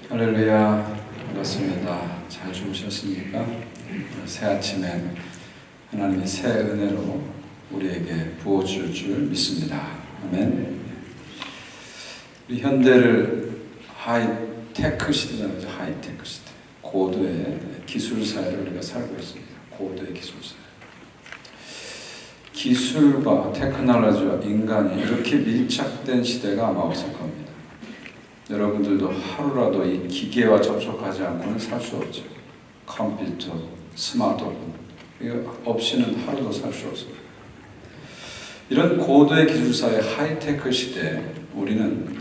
할렐루야, 반갑습니다. 잘 주무셨습니까? 새 아침에 하나님이 새 은혜로 우리에게 부어줄 줄 믿습니다. 아멘. 우리 현대를 하이테크 시대라고 하죠. 하이테크 시대. 고도의 기술 사회를 우리가 살고 있습니다. 고도의 기술 사회. 기술과 테크놀로지와 인간이 이렇게 밀착된 시대가 아마 없을 겁니다. 여러분들도 하루라도 이 기계와 접촉하지 않고는 살 수 없죠. 컴퓨터, 스마트폰 이거 없이는 하루도 살 수 없습니다. 이런 고도의 기술사의 하이테크 시대에 우리는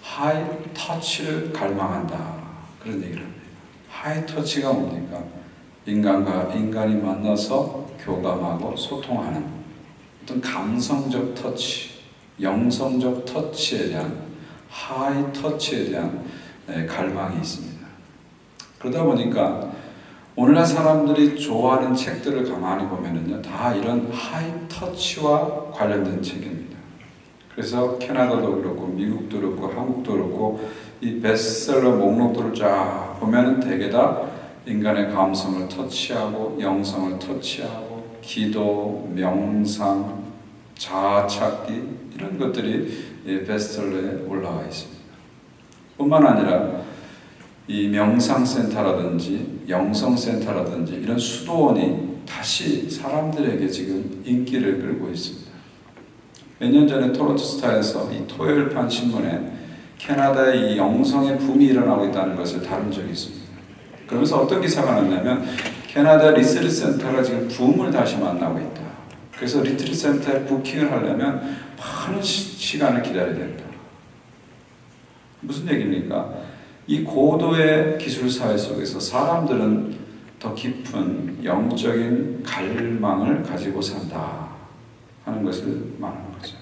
하이터치를 갈망한다. 그런 얘기를 합니다. 하이터치가 뭡니까? 인간과 인간이 만나서 교감하고 소통하는 어떤 감성적 터치, 영성적 터치에 대한 하이터치에 대한 갈망이 있습니다. 그러다 보니까 오늘날 사람들이 좋아하는 책들을 가만히 보면은요, 다 이런 하이터치와 관련된 책입니다. 그래서 캐나다도 그렇고 미국도 그렇고 한국도 그렇고 이 베스트셀러 목록들을 쫙 보면은 대개 다 인간의 감성을 터치하고 영성을 터치하고 기도, 명상, 자아찾기 이런 것들이 베스트셀러에 올라와 있습니다. 뿐만 아니라 이 명상센터라든지 영성센터라든지 이런 수도원이 다시 사람들에게 지금 인기를 끌고 있습니다. 몇 년 전에 토론토 스타에서 이 토요일판 신문에 캐나다의 이 영성의 붐이 일어나고 있다는 것을 다룬 적이 있습니다. 그러면서 어떤 기사가 났냐면 캐나다 리트리트 센터가 지금 붐을 다시 만나고 있다. 그래서 리트리트 센터에 부킹을 하려면 많은 시간을 기다려야 된다. 무슨 얘기입니까? 이 고도의 기술 사회 속에서 사람들은 더 깊은 영적인 갈망을 가지고 산다 하는 것을 말하는 거죠.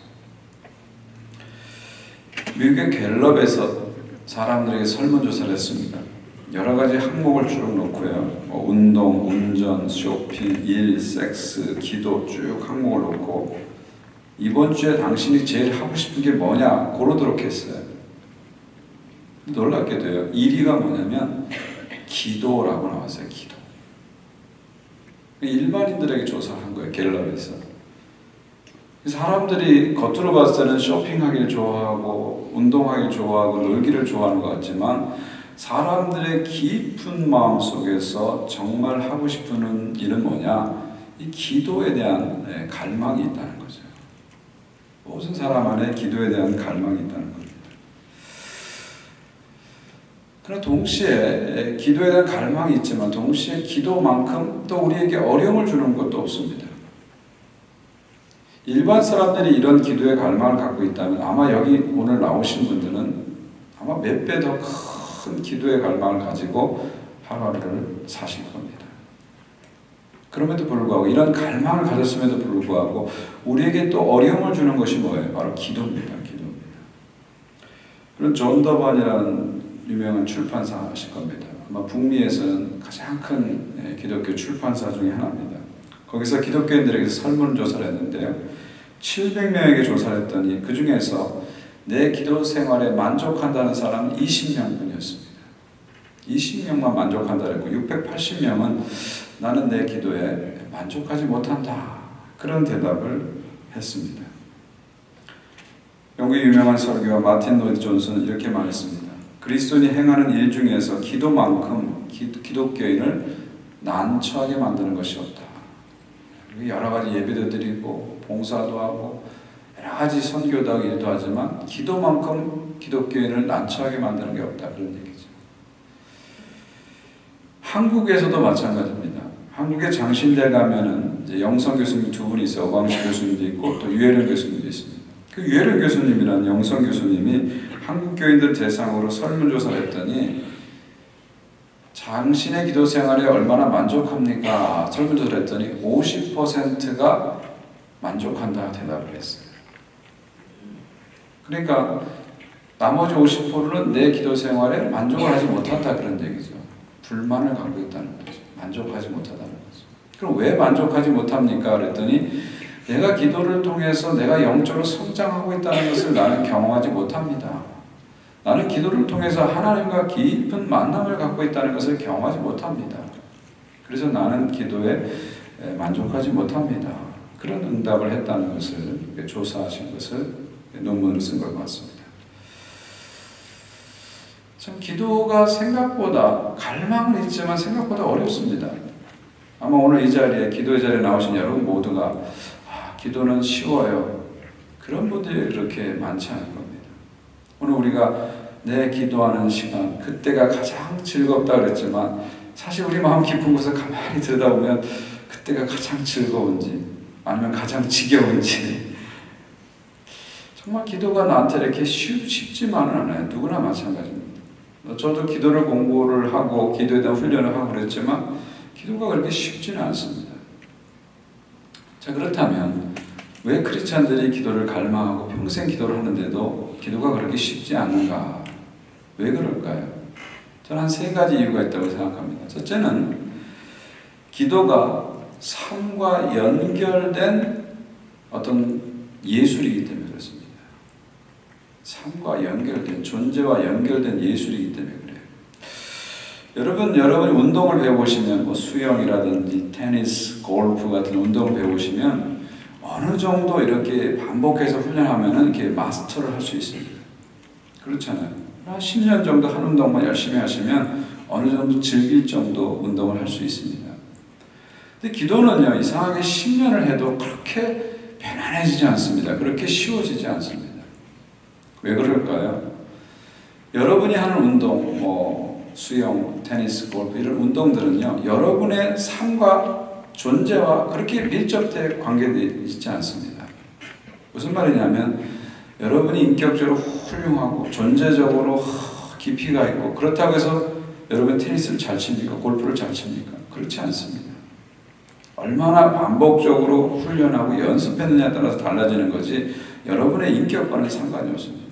미국의 갤럽에서 사람들에게 설문조사를 했습니다. 여러 가지 항목을 쭉 놓고요. 운동, 운전, 쇼핑, 일, 섹스, 기도 쭉 항목을 놓고 이번 주에 당신이 제일 하고 싶은 게 뭐냐 고르도록 했어요. 놀랍게도요. 1위가 뭐냐면 기도라고 나왔어요. 기도. 일반인들에게 조사한 거예요. 갤럽에서. 사람들이 겉으로 봤을 때는 쇼핑하기를 좋아하고 운동하기를 좋아하고 놀기를 좋아하는 것 같지만 사람들의 깊은 마음 속에서 정말 하고 싶은 일은 뭐냐? 이 기도에 대한 갈망이 있다는 거죠. 모든 사람 안에 기도에 대한 갈망이 있다는 겁니다. 그러나 동시에 기도에 대한 갈망이 있지만 동시에 기도만큼 또 우리에게 어려움을 주는 것도 없습니다. 일반 사람들이 이런 기도의 갈망을 갖고 있다면 아마 여기 오늘 나오신 분들은 아마 몇 배 더 큰 기도의 갈망을 가지고 하루를 사실 겁니다. 그럼에도 불구하고 이런 갈망을 가졌음에도 불구하고 우리에게 또 어려움을 주는 것이 뭐예요? 바로 기도입니다. 기도입니다. 그런 존 더번이라는 유명한 출판사 아실 겁니다. 아마 북미에서는 가장 큰 기독교 출판사 중에 하나입니다. 거기서 기독교인들에게 설문조사를 했는데요. 700명에게 조사를 했더니 그 중에서 내 기도 생활에 만족한다는 사람은 20명뿐이었습니다. 20명만 만족한다고 했고 680명은 나는 내 기도에 만족하지 못한다. 그런 대답을 했습니다. 영국의 유명한 설교가 마틴 로이드 존슨은 이렇게 말했습니다. 그리스도인이 행하는 일 중에서 기도만큼 기독교인을 난처하게 만드는 것이 없다. 여러 가지 예배도 드리고 봉사도 하고 여러 가지 선교도 하고 일도 하지만 기도만큼 기독교인을 난처하게 만드는 게 없다. 그런 얘기죠. 한국에서도 마찬가지입니다. 한국의 장신대 가면은 이제 영성 교수님 두 분이 있어요. 오광식 교수님도 있고 또 유혜령 교수님도 있습니다. 그 유혜령 교수님이라는 영성 교수님이 한국 교인들 대상으로 설문조사를 했더니 당신의 기도 생활에 얼마나 만족합니까? 설문조사를 했더니 50%가 만족한다 대답을 했어요. 그러니까 나머지 50%는 내 기도 생활에 만족을 하지 못한다 그런 얘기죠. 불만을 갖고 있다는 거죠. 만족하지 못하다는 거죠. 그럼 왜 만족하지 못합니까? 그랬더니 내가 기도를 통해서 내가 영적으로 성장하고 있다는 것을 나는 경험하지 못합니다. 나는 기도를 통해서 하나님과 깊은 만남을 갖고 있다는 것을 경험하지 못합니다. 그래서 나는 기도에 만족하지 못합니다. 그런 응답을 했다는 것을 조사하신 것을 논문을 쓴 것 같습니다. 참 기도가 생각보다 갈망은 있지만 생각보다 어렵습니다. 아마 오늘 이 자리에 기도의 자리에 나오신 여러분 모두가 기도는 쉬워요. 그런 분들이 그렇게 많지 않을 겁니다. 오늘 우리가 내 기도하는 시간 그때가 가장 즐겁다 그랬지만 사실 우리 마음 깊은 곳에 가만히 들여다보면 그때가 가장 즐거운지 아니면 가장 지겨운지 정말 기도가 나한테 이렇게 쉽지만은 않아요. 누구나 마찬가지입니다. 저도 기도를 공부를 하고 기도에 대한 훈련을 하고 그랬지만 기도가 그렇게 쉽지는 않습니다. 자, 그렇다면 왜 크리스찬들이 기도를 갈망하고 평생 기도를 하는데도 기도가 그렇게 쉽지 않은가? 왜 그럴까요? 저는 한 3가지 이유가 있다고 생각합니다. 첫째는 기도가 삶과 연결된 어떤 예술이기 때문에 그렇습니다. 삶과 연결된, 존재와 연결된 예술이기 때문에 그래요. 여러분이 운동을 배워보시면 뭐 수영이라든지 테니스, 골프 같은 운동을 배워보시면 어느 정도 이렇게 반복해서 훈련하면 이렇게 마스터를 할 수 있습니다. 그렇잖아요. 한 10년 정도 한 운동만 열심히 하시면 어느 정도 즐길 정도 운동을 할 수 있습니다. 근데 기도는요, 이상하게 10년을 해도 그렇게 편안해지지 않습니다. 그렇게 쉬워지지 않습니다. 왜 그럴까요? 여러분이 하는 운동, 뭐 수영, 테니스, 골프 이런 운동들은요, 여러분의 삶과 존재와 그렇게 밀접하게 관계되어 있지 않습니다. 무슨 말이냐면 여러분이 인격적으로 훌륭하고 존재적으로 깊이가 있고 그렇다고 해서 여러분 테니스를 잘 칩니까? 골프를 잘 칩니까? 그렇지 않습니다. 얼마나 반복적으로 훈련하고 연습했느냐에 따라서 달라지는 거지 여러분의 인격과는 상관이 없습니다.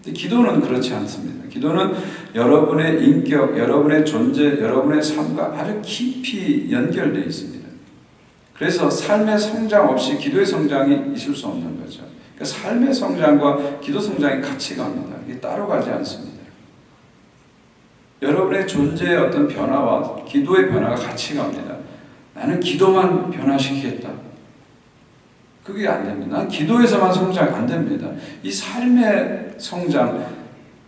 근데 기도는 그렇지 않습니다. 기도는 여러분의 인격, 여러분의 존재, 여러분의 삶과 아주 깊이 연결되어 있습니다. 그래서 삶의 성장 없이 기도의 성장이 있을 수 없는 거죠. 그러니까 삶의 성장과 기도 성장이 같이 갑니다. 이게 따로 가지 않습니다. 여러분의 존재의 어떤 변화와 기도의 변화가 같이 갑니다. 나는 기도만 변화시키겠다. 그게 안 됩니다. 난 기도에서만 성장 안 됩니다. 이 삶의 성장,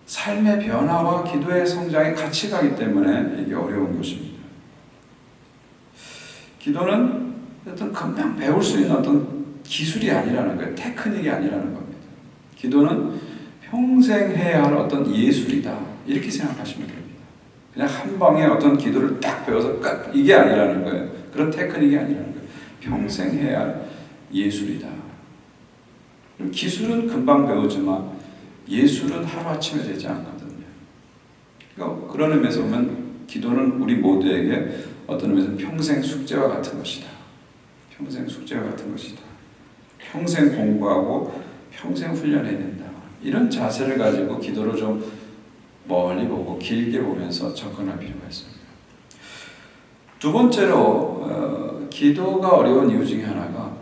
삶의 변화와 기도의 성장이 같이 가기 때문에 이게 어려운 것입니다. 기도는 어떤 금방 배울 수 있는 어떤 기술이 아니라는 거예요. 테크닉이 아니라는 겁니다. 기도는 평생 해야 할 어떤 예술이다. 이렇게 생각하시면 됩니다. 그냥 한 방에 어떤 기도를 딱 배워서 끝! 이게 아니라는 거예요. 그런 테크닉이 아니라는 거예요. 평생 해야 할 예술이다. 기술은 금방 배우지만 예술은 하루아침에 되지 않거든요. 그러니까 그런 의미에서 보면 기도는 우리 모두에게 어떤 의미에서 평생 숙제와 같은 것이다. 평생 숙제와 같은 것이다. 평생 공부하고 평생 훈련해야 된다. 이런 자세를 가지고 기도를 좀 멀리 보고 길게 보면서 접근할 필요가 있습니다. 두 번째로 기도가 어려운 이유 중에 하나가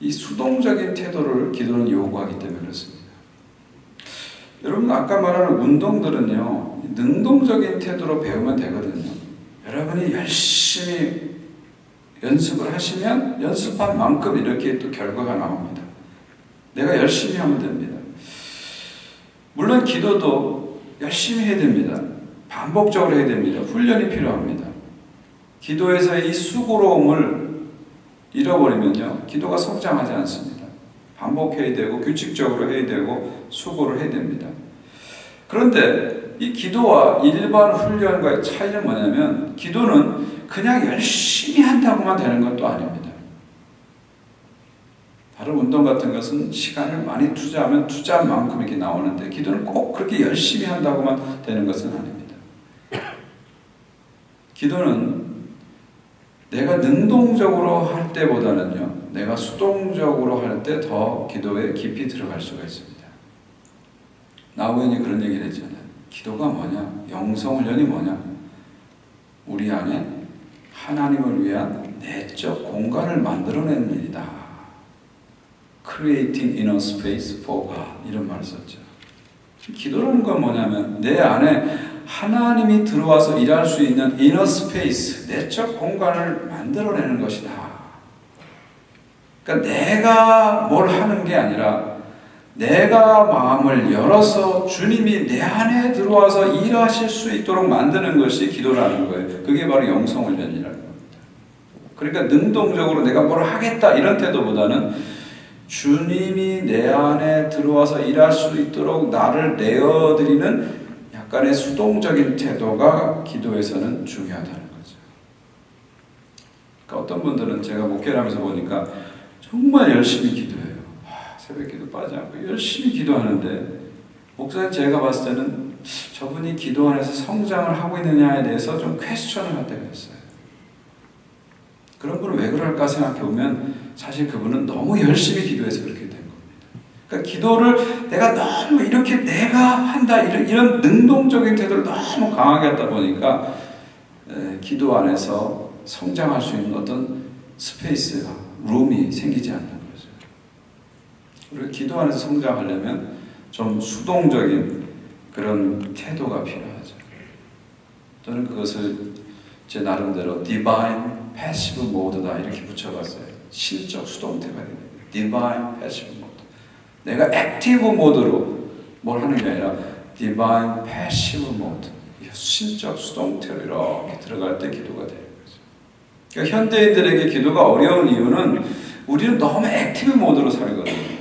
이 수동적인 태도를 기도는 요구하기 때문에 그렇습니다. 여러분 아까 말하는 운동들은요 능동적인 태도로 배우면 되거든요. 여러분이 열심히 연습을 하시면 연습한 만큼 이렇게 또 결과가 나옵니다. 내가 열심히 하면 됩니다. 물론 기도도 열심히 해야 됩니다. 반복적으로 해야 됩니다. 훈련이 필요합니다. 기도에서의 이 수고로움을 잃어버리면요 기도가 성장하지 않습니다. 반복해야 되고 규칙적으로 해야 되고 수고를 해야 됩니다. 그런데 이 기도와 일반 훈련과의 차이는 뭐냐면 기도는 그냥 열심히 한다고만 되는 것도 아닙니다. 다른 운동 같은 것은 시간을 많이 투자하면 투자한 만큼 이렇게 나오는데 기도는 꼭 그렇게 열심히 한다고만 되는 것은 아닙니다. 기도는 내가 능동적으로 할 때보다는요 내가 수동적으로 할 때 더 기도에 깊이 들어갈 수가 있습니다. 나우엔이 그런 얘기를 했잖아요. 기도가 뭐냐? 영성훈련이 뭐냐? 우리 안에 하나님을 위한 내적 공간을 만들어내는 일이다. Creating inner space for God 이런 말을 썼죠. 기도라는 건 뭐냐면 내 안에 하나님이 들어와서 일할 수 있는 이너 스페이스, 내적 공간을 만들어내는 것이다. 그러니까 내가 뭘 하는 게 아니라 내가 마음을 열어서 주님이 내 안에 들어와서 일하실 수 있도록 만드는 것이 기도라는 거예요. 그게 바로 영성훈련이라는 겁니다. 그러니까 능동적으로 내가 뭘 하겠다 이런 태도보다는 주님이 내 안에 들어와서 일할 수 있도록 나를 내어드리는 약간의 수동적인 태도가 기도에서는 중요하다는 거죠. 그러니까 어떤 분들은 제가 목회를 하면서 보니까 정말 열심히 기도해요. 새벽 기도 빠지지 않고 열심히 기도하는데 목사님 제가 봤을 때는 저분이 기도 안에서 성장을 하고 있느냐에 대해서 좀 퀘스천을 할 때가 있어요. 그런 분은 왜 그럴까 생각해 보면 사실 그분은 너무 열심히 기도해서 그렇게 된 겁니다. 그러니까 기도를 내가 너무 이렇게 내가 한다 이런 능동적인 태도를 너무 강하게 하다 보니까 기도 안에서 성장할 수 있는 어떤 스페이스가 룸이 생기지 않는 거죠. 우리가 기도 안에서 성장하려면 좀 수동적인 그런 태도가 필요하죠. 저는 그것을 제 나름대로 Divine Passive Mode다 이렇게 붙여봤어요. 신적 수동태가 됩니다. Divine Passive Mode. 내가 액티브 모드로 뭘 하는 게 아니라 Divine Passive Mode. 신적 수동태로 이렇게 들어갈 때 기도가 되는 거죠. 그러니까 현대인들에게 기도가 어려운 이유는 우리는 너무 액티브 모드로 살거든요.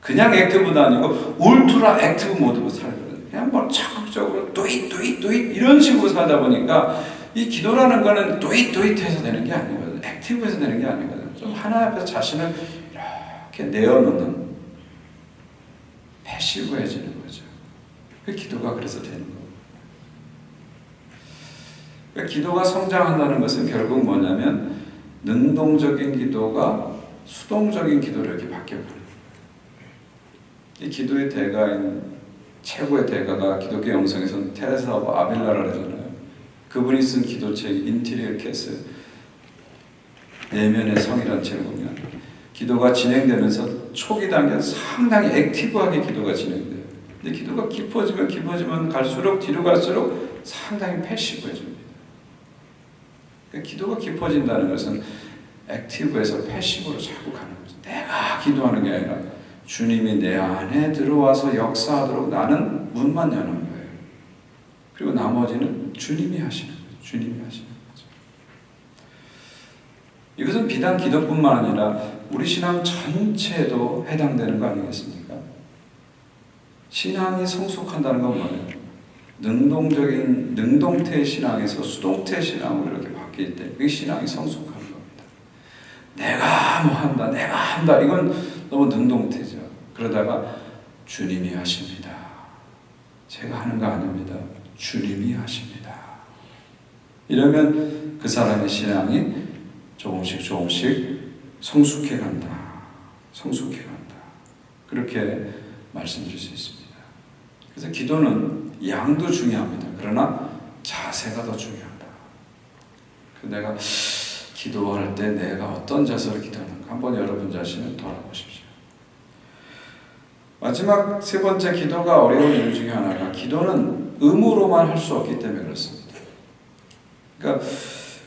그냥 액티브도 아니고 울트라 액티브 모드로 살거든요. 그냥 뭐 적극적으로 do it 이런 식으로 살다 보니까 이 기도라는 거는 do it 해서 되는 게 아니거든요. 액티브해서 되는 게 아니거든요. 좀 하나님 앞에서 자신을 이렇게 내어놓는 패시브해지는 거죠. 그 기도가 그래서 되는 거예요. 그러니까 기도가 성장한다는 것은 결국 뭐냐면 능동적인 기도가 수동적인 기도로 이렇게 바뀌어버려요. 이 기도의 대가인 최고의 대가가 기독교 영성에서는 테레사 오브 아빌라라고 하잖아요. 그분이 쓴 기도책 인티리어 캐슬 내면의 성이라는 책을 보면 기도가 진행되면서 초기 단계는 상당히 액티브하게 기도가 진행돼요. 근데 기도가 깊어지면 갈수록 뒤로 갈수록 상당히 패시브해집니다. 그러니까 기도가 깊어진다는 것은 액티브에서 패시브로 자꾸 가는 거죠. 내가 기도하는 게 아니라 주님이 내 안에 들어와서 역사하도록 나는 문만 여는 거예요. 그리고 나머지는 주님이 하시는 거예요. 주님이 하시는 거죠. 이것은 비단 기도뿐만 아니라 우리 신앙 전체에도 해당되는 거 아니겠습니까? 신앙이 성숙한다는 건 뭐예요? 능동태 신앙에서 수동태 신앙으로 이렇게 바뀔 때 그게 신앙이 성숙한 겁니다. 내가 뭐 한다, 내가 한다 이건 너무 능동태죠. 그러다가 주님이 하십니다. 제가 하는 거 아닙니다. 주님이 하십니다. 이러면 그 사람의 신앙이 조금씩 성숙해 간다. 성숙해 간다. 그렇게 말씀드릴 수 있습니다. 그래서 기도는 양도 중요합니다. 그러나 자세가 더 중요하다. 내가 기도할 때 내가 어떤 자세로 기도하는가 한번 여러분 자신을 돌아보십시오. 마지막 세 번째 기도가 어려운 이유 중에 하나가 기도는 의무로만 할 수 없기 때문에 그렇습니다. 그러니까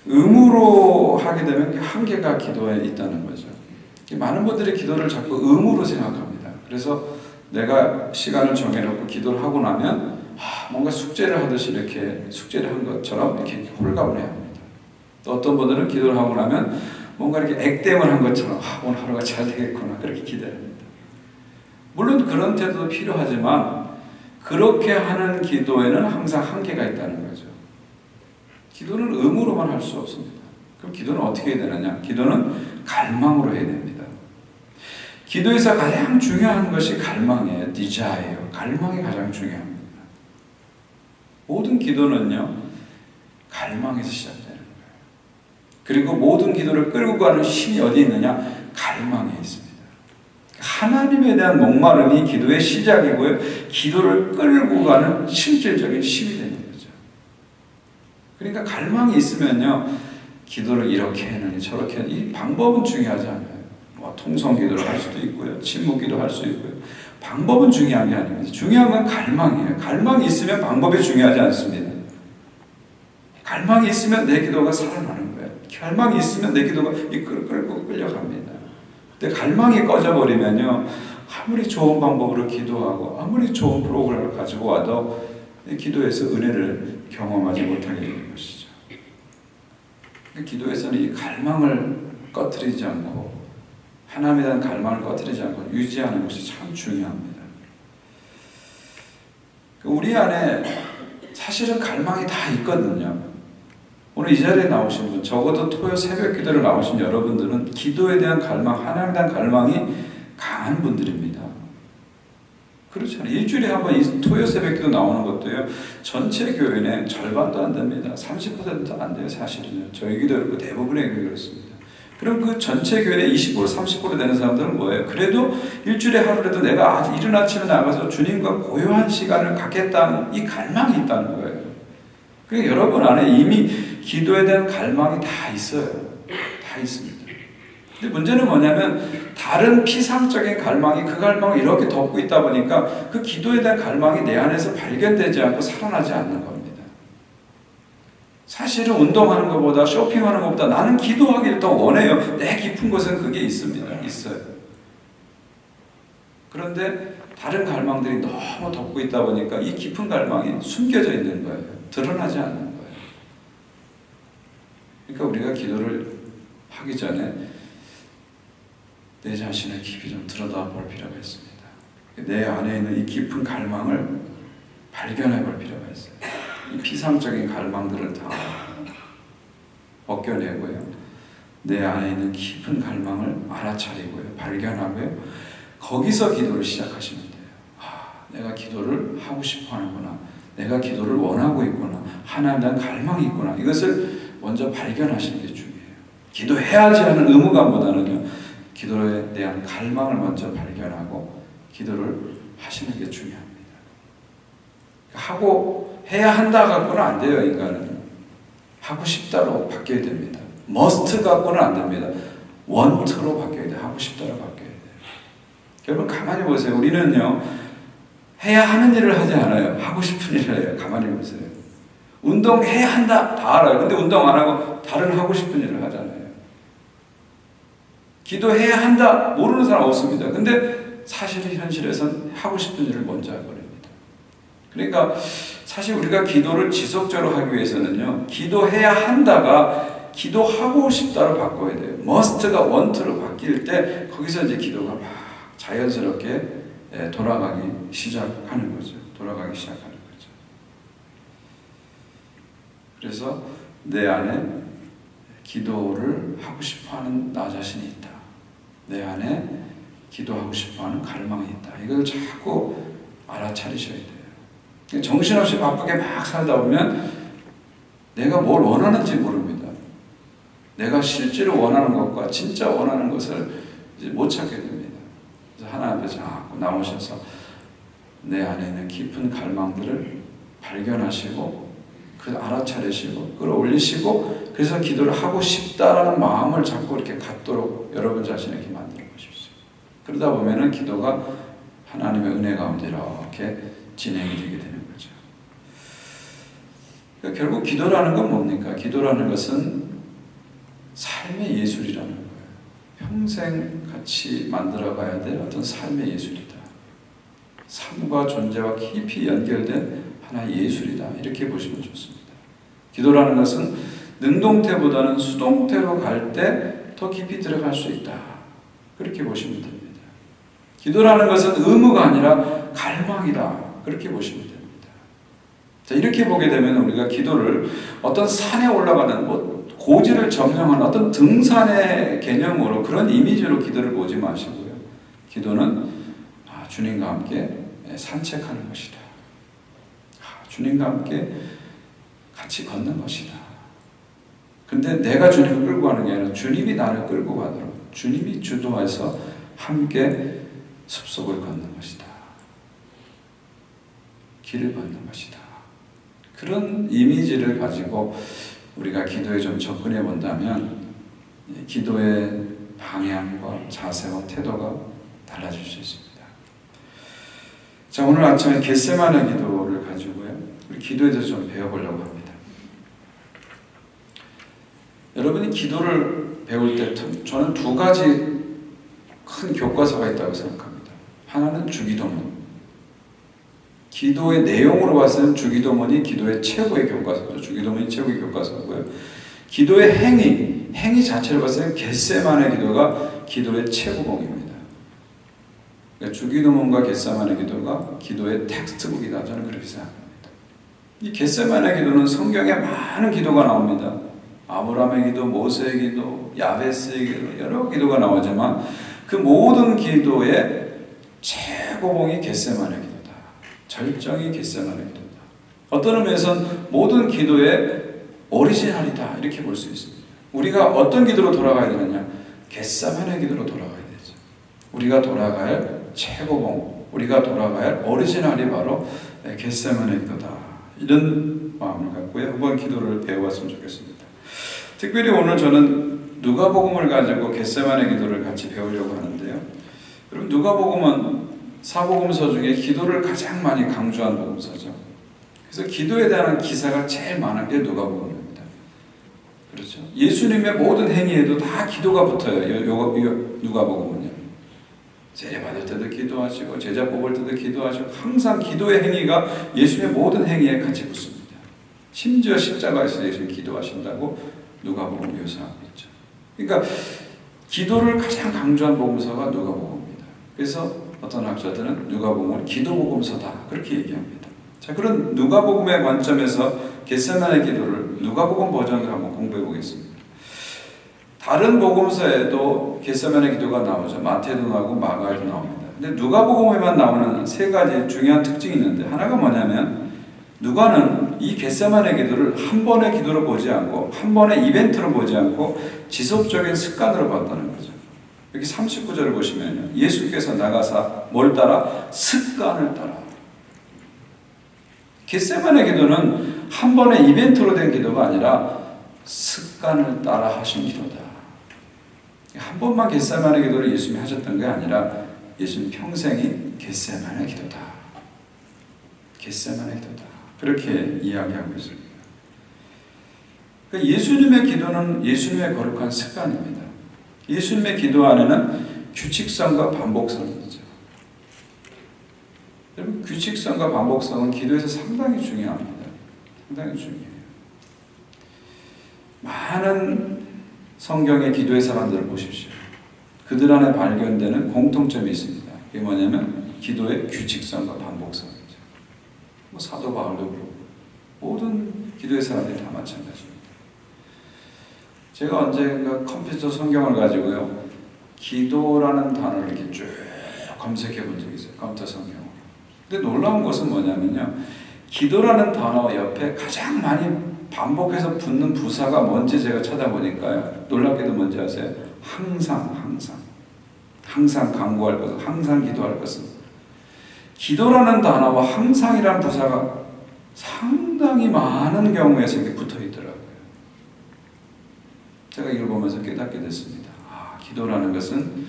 의무로 하게 되면 한계가 기도에 있다는 거죠. 많은 분들이 기도를 자꾸 의무로 생각합니다. 그래서 내가 시간을 정해놓고 기도를 하고 나면 뭔가 숙제를 하듯이 이렇게 숙제를 한 것처럼 이렇게 홀가분해 합니다. 또 어떤 분들은 기도를 하고 나면 뭔가 이렇게 액땜을 한 것처럼 오늘 하루가 잘 되겠구나 그렇게 기대합니다. 물론 그런 태도도 필요하지만 그렇게 하는 기도에는 항상 한계가 있다는 거죠. 기도는 의무로만 할 수 없습니다. 그럼 기도는 어떻게 해야 되느냐? 기도는 갈망으로 해야 됩니다. 기도에서 가장 중요한 것이 갈망이에요. 디자이어. 갈망이 가장 중요합니다. 모든 기도는요, 갈망에서 시작되는 거예요. 그리고 모든 기도를 끌고 가는 힘이 어디 있느냐? 갈망에 있습니다. 하나님에 대한 목마름이 기도의 시작이고요. 기도를 끌고 가는 실질적인 힘이 되는 거죠. 그러니까 갈망이 있으면요. 기도를 이렇게 했느니 저렇게 했느니 이 방법은 중요하지 않아요. 통성 기도를 할 수도 있고요. 침묵 기도 할 수 있고요. 방법은 중요한 게 아닙니다. 중요한 건 갈망이에요. 갈망이 있으면 방법이 중요하지 않습니다. 갈망이 있으면 내 기도가 살아나는 거예요. 갈망이 있으면 내 기도가 끌고 끌려갑니다. 근데 갈망이 꺼져버리면요, 아무리 좋은 방법으로 기도하고 아무리 좋은 프로그램을 가지고 와도 기도에서 은혜를 경험하지 못하게 되는 것이죠. 기도에서는 이 갈망을 꺼뜨리지 않고, 하나님에 대한 갈망을 꺼뜨리지 않고 유지하는 것이 참 중요합니다. 우리 안에 사실은 갈망이 다 있거든요. 오늘 이 자리에 나오신 분, 적어도 토요 새벽 기도를 나오신 여러분들은 기도에 대한 갈망, 하나님에 대한 갈망이 강한 분들입니다. 그렇잖아요. 일주일에 한 번 이 토요 새벽 기도 나오는 것도요, 전체 교회는 절반도 안 됩니다. 30%도 안 돼요, 사실은요. 저희 기도 그렇고 대부분의 교회 그렇습니다. 그럼 그 전체 교회의 20%, 30% 되는 사람들은 뭐예요? 그래도 일주일에 하루라도 내가 이른 아침에 나가서 주님과 고요한 시간을 갖겠다는 이 갈망이 있다는 거예요. 그러니까 여러분 안에 이미 기도에 대한 갈망이 다 있어요. 다 있습니다. 근데 문제는 뭐냐면 다른 피상적인 갈망이 그 갈망을 이렇게 덮고 있다 보니까 그 기도에 대한 갈망이 내 안에서 발견되지 않고 살아나지 않는 겁니다. 사실은 운동하는 것보다 쇼핑하는 것보다 나는 기도하기를 더 원해요. 내 깊은 곳은 그게 있습니다. 있어요. 그런데 다른 갈망들이 너무 덮고 있다 보니까 이 깊은 갈망이 숨겨져 있는 거예요. 드러나지 않는 거예요. 그러니까 우리가 기도를 하기 전에 내 자신을 깊이 좀 들여다볼 필요가 있습니다. 내 안에 있는 이 깊은 갈망을 발견해 볼 필요가 있어요. 이 피상적인 갈망들을 다 벗겨내고요, 내 안에 있는 깊은 갈망을 알아차리고요, 발견하고요, 거기서 기도를 시작하시면 돼요. 내가 기도를 하고 싶어 하는구나, 내가 기도를 원하고 있구나, 하나님에 대한 갈망이 있구나, 이것을 먼저 발견하시는 게 중요해요. 기도해야지 하는 의무감보다는요, 기도에 대한 갈망을 먼저 발견하고 기도를 하시는 게 중요합니다. 하고 해야 한다 갖고는 안 돼요. 인간은 하고 싶다로 바뀌어야 됩니다. must 갖고는 안 됩니다. want로 바뀌어야 돼요. 하고 싶다로 바뀌어야 돼요. 여러분 가만히 보세요. 우리는요, 해야 하는 일을 하지 않아요. 하고 싶은 일을 해요. 가만히 보세요. 운동해야 한다 다 알아요. 근데 운동 안 하고 다른 하고 싶은 일을 하잖아요. 기도해야 한다 모르는 사람 없습니다. 근데 사실은 현실에서는 하고 싶은 일을 먼저 해버립니다. 그러니까 사실 우리가 기도를 지속적으로 하기 위해서는요, 기도해야 한다가 기도하고 싶다로 바꿔야 돼요. must가 want로 바뀔 때 거기서 이제 기도가 막 자연스럽게 돌아가기 시작하는 거죠. 돌아가기 시작하는 거죠. 그래서 내 안에 기도를 하고 싶어하는 나 자신이 있다. 내 안에 기도하고 싶어하는 갈망이 있다. 이걸 자꾸 알아차리셔야 돼요. 정신없이 바쁘게 막 살다 보면 내가 뭘 원하는지 모릅니다. 내가 실제로 원하는 것과 진짜 원하는 것을 이제 못 찾게 됩니다. 그래서 하나님 앞에 자꾸 나오셔서 내 안에 있는 깊은 갈망들을 발견하시고 그 알아차리시고 끌어올리시고, 그래서 기도를 하고 싶다라는 마음을 자꾸 이렇게 갖도록 여러분 자신에게 만들어 보십시오. 그러다 보면은 기도가 하나님의 은혜 가운데 이렇게 진행이 되게 되는 거죠. 그러니까 결국 기도라는 건 뭡니까? 기도라는 것은 삶의 예술이라는 거예요. 평생 같이 만들어가야 될 어떤 삶의 예술이다. 삶과 존재와 깊이 연결된 하나의 예술이다. 이렇게 보시면 좋습니다. 기도라는 것은 능동태보다는 수동태로 갈 때 더 깊이 들어갈 수 있다. 그렇게 보시면 됩니다. 기도라는 것은 의무가 아니라 갈망이다. 그렇게 보시면 됩니다. 자, 이렇게 보게 되면 우리가 기도를 어떤 산에 올라가는 고지를 점령하는 어떤 등산의 개념으로, 그런 이미지로 기도를 보지 마시고요. 기도는 주님과 함께 산책하는 것이다. 주님과 함께 같이 걷는 것이다. 근데 내가 주님을 끌고 가는 게 아니라 주님이 나를 끌고 가도록 주님이 주도해서 함께 숲속을 걷는 것이다. 길을 걷는 것이다. 그런 이미지를 가지고 우리가 기도에 좀 접근해 본다면 기도의 방향과 자세와 태도가 달라질 수 있습니다. 자, 오늘 아침에 겟세마네 기도를 가지고요, 우리 기도에 대해서 좀 배워보려고 합니다. 여러분이 기도를 배울 때 저는 두 가지 큰 교과서가 있다고 생각합니다. 하나는 주기도문. 기도의 내용으로 봐서는 주기도문이 기도의 최고의 교과서죠. 주기도문이 최고의 교과서고요. 기도의 행위 자체를 봐서는 겟세마네 기도가 기도의 최고봉입니다. 그러니까 주기도문과 겟세마네 기도가 기도의 텍스트북이다. 저는 그렇게 생각합니다. 이 겟세마네 기도는 성경에 많은 기도가 나옵니다. 아브라함의 기도, 모세의 기도, 야베스의 기도, 여러 기도가 나오지만 그 모든 기도의 최고봉이 겟세마네 기도다. 절정이 겟세마네 기도다. 어떤 의미에서는 모든 기도의 오리지널이다, 이렇게 볼 수 있습니다. 우리가 어떤 기도로 돌아가야 되느냐? 겟세마네 기도로 돌아가야 되죠. 우리가 돌아갈 최고봉, 우리가 돌아갈 오리지널이 바로 겟세마네 기도다. 이런 마음을 갖고요, 한번 기도를 배워봤으면 좋겠습니다. 특별히 오늘 저는 누가복음을 가지고 겟세마네 기도를 같이 배우려고 하는데요. 여러분, 누가복음은 사복음서 중에 기도를 가장 많이 강조한 복음서죠. 그래서 기도에 대한 기사가 제일 많은 게 누가복음입니다. 그렇죠? 예수님의 모든 행위에도 다 기도가 붙어요. 누가복음은요. 세례 받을 때도 기도하시고 제자 뽑을 때도 기도하시고 항상 기도의 행위가 예수님의 모든 행위에 같이 붙습니다. 심지어 십자가에서 예수님 기도하신다고 누가복음 묘사하고 있죠. 그러니까 기도를 가장 강조한 복음서가 누가복음입니다. 그래서 어떤 학자들은 누가복음을 기도복음서다, 그렇게 얘기합니다. 자, 그런 누가복음의 관점에서 겟세마네 기도를 누가복음 버전으로 한번 공부해 보겠습니다. 다른 복음서에도 겟세마네 기도가 나오죠. 마태도 나오고 마가에도 나옵니다. 근데 누가복음에만 나오는 세 가지 중요한 특징이 있는데, 하나가 뭐냐면 누가는 이 겟세마네 기도를 한 번의 기도로 보지 않고 한 번의 이벤트로 보지 않고 지속적인 습관으로 봤다는 거죠. 여기 39절을 보시면요, 예수께서 나가사 뭘 따라? 습관을 따라. 겟세마네 기도는 한 번의 이벤트로 된 기도가 아니라 습관을 따라 하신 기도다. 한 번만 겟세마네 기도를 예수님이 하셨던 게 아니라 예수님 평생이 겟세마네 기도다. 겟세마네 기도다. 그렇게 이야기하고 있습니다. 그러니까 예수님의 기도는 예수님의 거룩한 습관입니다. 예수님의 기도 안에는 규칙성과 반복성이 있죠. 여러분, 규칙성과 반복성은 기도에서 상당히 중요합니다. 상당히 중요해요. 많은 성경의 기도의 사람들을 보십시오. 그들 안에 발견되는 공통점이 있습니다. 그게 뭐냐면 기도의 규칙성과 반복성이죠. 사도 바울도 그렇고 모든 기도의 사람들이 다 마찬가지입니다. 제가 언젠가 컴퓨터 성경을 가지고요, 기도라는 단어를 이렇게 쭉 검색해 본 적이 있어요. 컴퓨터 성경으로. 근데 놀라운 것은 뭐냐면요, 기도라는 단어 옆에 가장 많이 반복해서 붙는 부사가 뭔지 제가 찾아보니까요, 놀랍게도 뭔지 아세요? 항상 간구할 것은, 항상 기도할 것은. 기도라는 단어와 항상이라는 부사가 상당히 많은 경우에서 이렇게 붙어 있더라고요. 제가 이걸 보면서 깨닫게 됐습니다. 기도라는 것은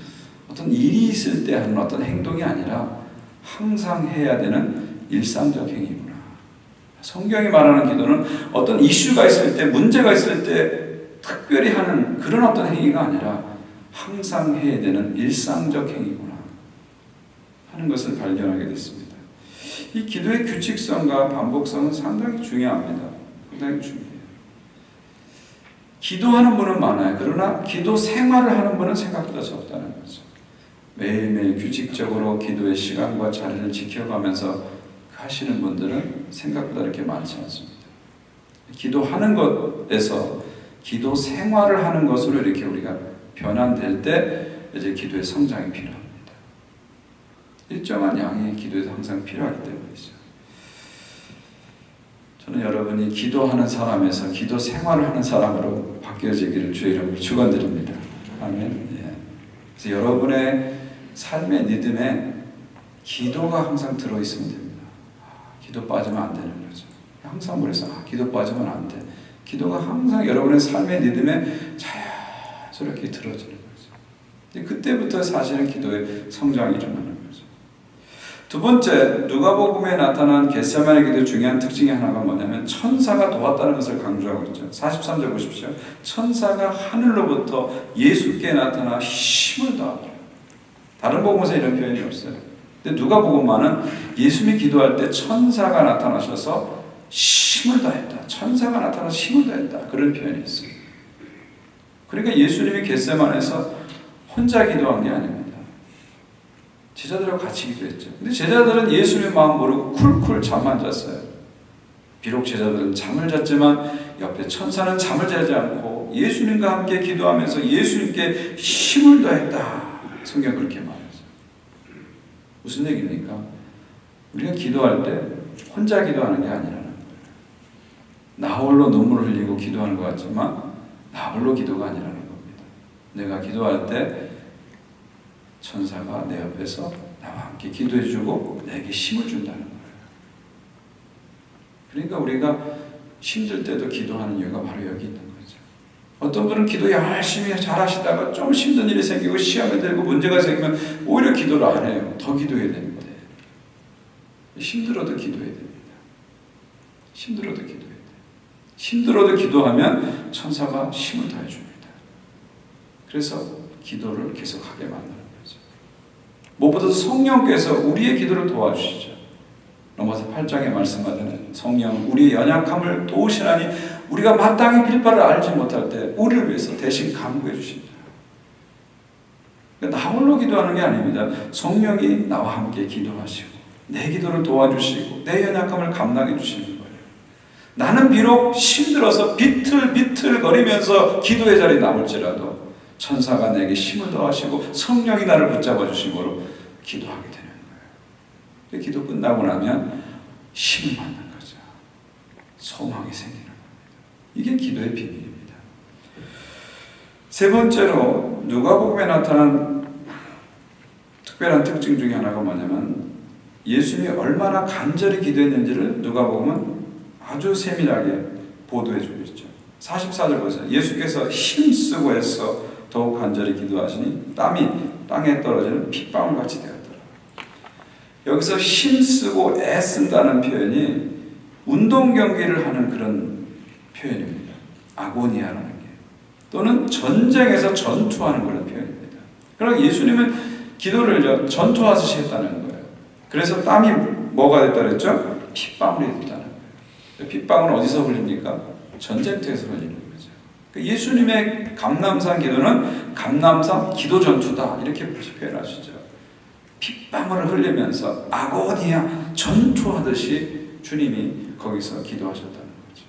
어떤 일이 있을 때 하는 어떤 행동이 아니라 항상 해야 되는 일상적 행위구나. 성경이 말하는 기도는 어떤 이슈가 있을 때, 문제가 있을 때 특별히 하는 그런 어떤 행위가 아니라 항상 해야 되는 일상적 행위구나 하는 것을 발견하게 됐습니다. 이 기도의 규칙성과 반복성은 상당히 중요합니다. 상당히 중요해요. 기도하는 분은 많아요. 그러나 기도 생활을 하는 분은 생각보다 적다는 거죠. 매일매일 규칙적으로 기도의 시간과 자리를 지켜가면서 하시는 분들은 생각보다 이렇게 많지 않습니다. 기도하는 것에서 기도 생활을 하는 것으로 이렇게 우리가 변환될 때 이제 기도의 성장이 필요합니다. 일정한 양의 기도에도 항상 필요하기 때문이죠. 저는 여러분이 기도하는 사람에서 기도 생활을 하는 사람으로 바뀌어지기를 주의 이름으로 축원드립니다. 아멘. 예. 그래서 여러분의 삶의 리듬에 기도가 항상 들어있으면 됩니다. 기도 빠지면 안 되는 거죠. 항상 그래서 기도 빠지면 안 돼. 기도가 항상 여러분의 삶의 리듬에 자연스럽게 들어지는 거죠. 그때부터 사실은 기도의 성장이 일어나는 거죠. 두 번째, 누가복음에 나타난 겟세마네 기도의 중요한 특징이 하나가 뭐냐면 천사가 도왔다는 것을 강조하고 있죠. 43절 보십시오. 천사가 하늘로부터 예수께 나타나 힘을 더하더라. 다른 복음에서 이런 표현이 없어요. 근데 누가복음만은 예수님이 기도할 때 천사가 나타나셔서 힘을 더했다. 천사가 나타나서 힘을 더했다. 그런 표현이 있어요. 그러니까 예수님이 겟세마네에서 혼자 기도한 게 아닙니다. 제자들하고 같이 기도했죠. 근데 제자들은 예수님의 마음 모르고 쿨쿨 잠만 잤어요. 비록 제자들은 잠을 잤지만 옆에 천사는 잠을 자지 않고 예수님과 함께 기도하면서 예수님께 힘을 더했다. 성경 그렇게 말했어요. 무슨 얘기입니까? 우리가 기도할 때 혼자 기도하는 게 아니라는 거예요. 나 홀로 눈물을 흘리고 기도하는 것 같지만 나 홀로 기도가 아니라는 겁니다. 내가 기도할 때 천사가 내 옆에서 나와 함께 기도해주고 내게 힘을 준다는 거예요. 그러니까 우리가 힘들 때도 기도하는 이유가 바로 여기 있는 거죠. 어떤 분은 기도 열심히 잘하시다가 좀 힘든 일이 생기고 시험에 들고 문제가 생기면 오히려 기도를 안 해요. 더 기도해야 됩니다. 힘들어도 기도해야 됩니다. 힘들어도 기도해야 돼요. 힘들어도 기도하면 천사가 힘을 더해줍니다. 그래서 기도를 계속하게 만들어요. 무엇보다도 성령께서 우리의 기도를 도와주시죠. 로마서 8장에 말씀하잖아요. 성령은 우리의 연약함을 도우시나니 우리가 마땅히 빌 바를 알지 못할 때 우리를 위해서 대신 간구해 주신다. 그러니까 나 홀로 기도하는 게 아닙니다. 성령이 나와 함께 기도하시고 내 기도를 도와주시고 내 연약함을 감당해 주시는 거예요. 나는 비록 힘들어서 비틀비틀 거리면서 기도의 자리에 남을지라도 천사가 내게 힘을 더하시고 성령이 나를 붙잡아 주심으로 기도하게 되는 거예요. 기도 끝나고 나면 힘을 받는 거죠. 소망이 생기는 겁니다. 이게 기도의 비밀입니다. 세 번째로 누가복음에 나타난 특별한 특징 중에 하나가 뭐냐면 예수님이 얼마나 간절히 기도했는지를 누가복음은 아주 세밀하게 보도해 주고 있죠. 44절 보세요. 예수께서 힘쓰고 해서 더욱 간절히 기도하시니 땀이 땅에 떨어지는 핏방울같이 되었더라. 여기서 힘쓰고 애쓴다는 표현이 운동 경기를 하는 그런 표현입니다. 아고니아라는 게. 또는 전쟁에서 전투하는 그런 표현입니다. 그러나 예수님은 기도를 전투하듯이 했다는 거예요. 그래서 땀이 뭐가 됐다 그랬죠? 핏방울이 됐다는 거예요. 핏방울은 어디서 흘립니까? 전쟁터에서 흘리는 거죠. 예수님의 감람산 기도는 감람산 기도 전투다 이렇게 표현하시죠. 핏방울을 흘리면서 아고니아 전투하듯이 주님이 거기서 기도하셨다는 거죠.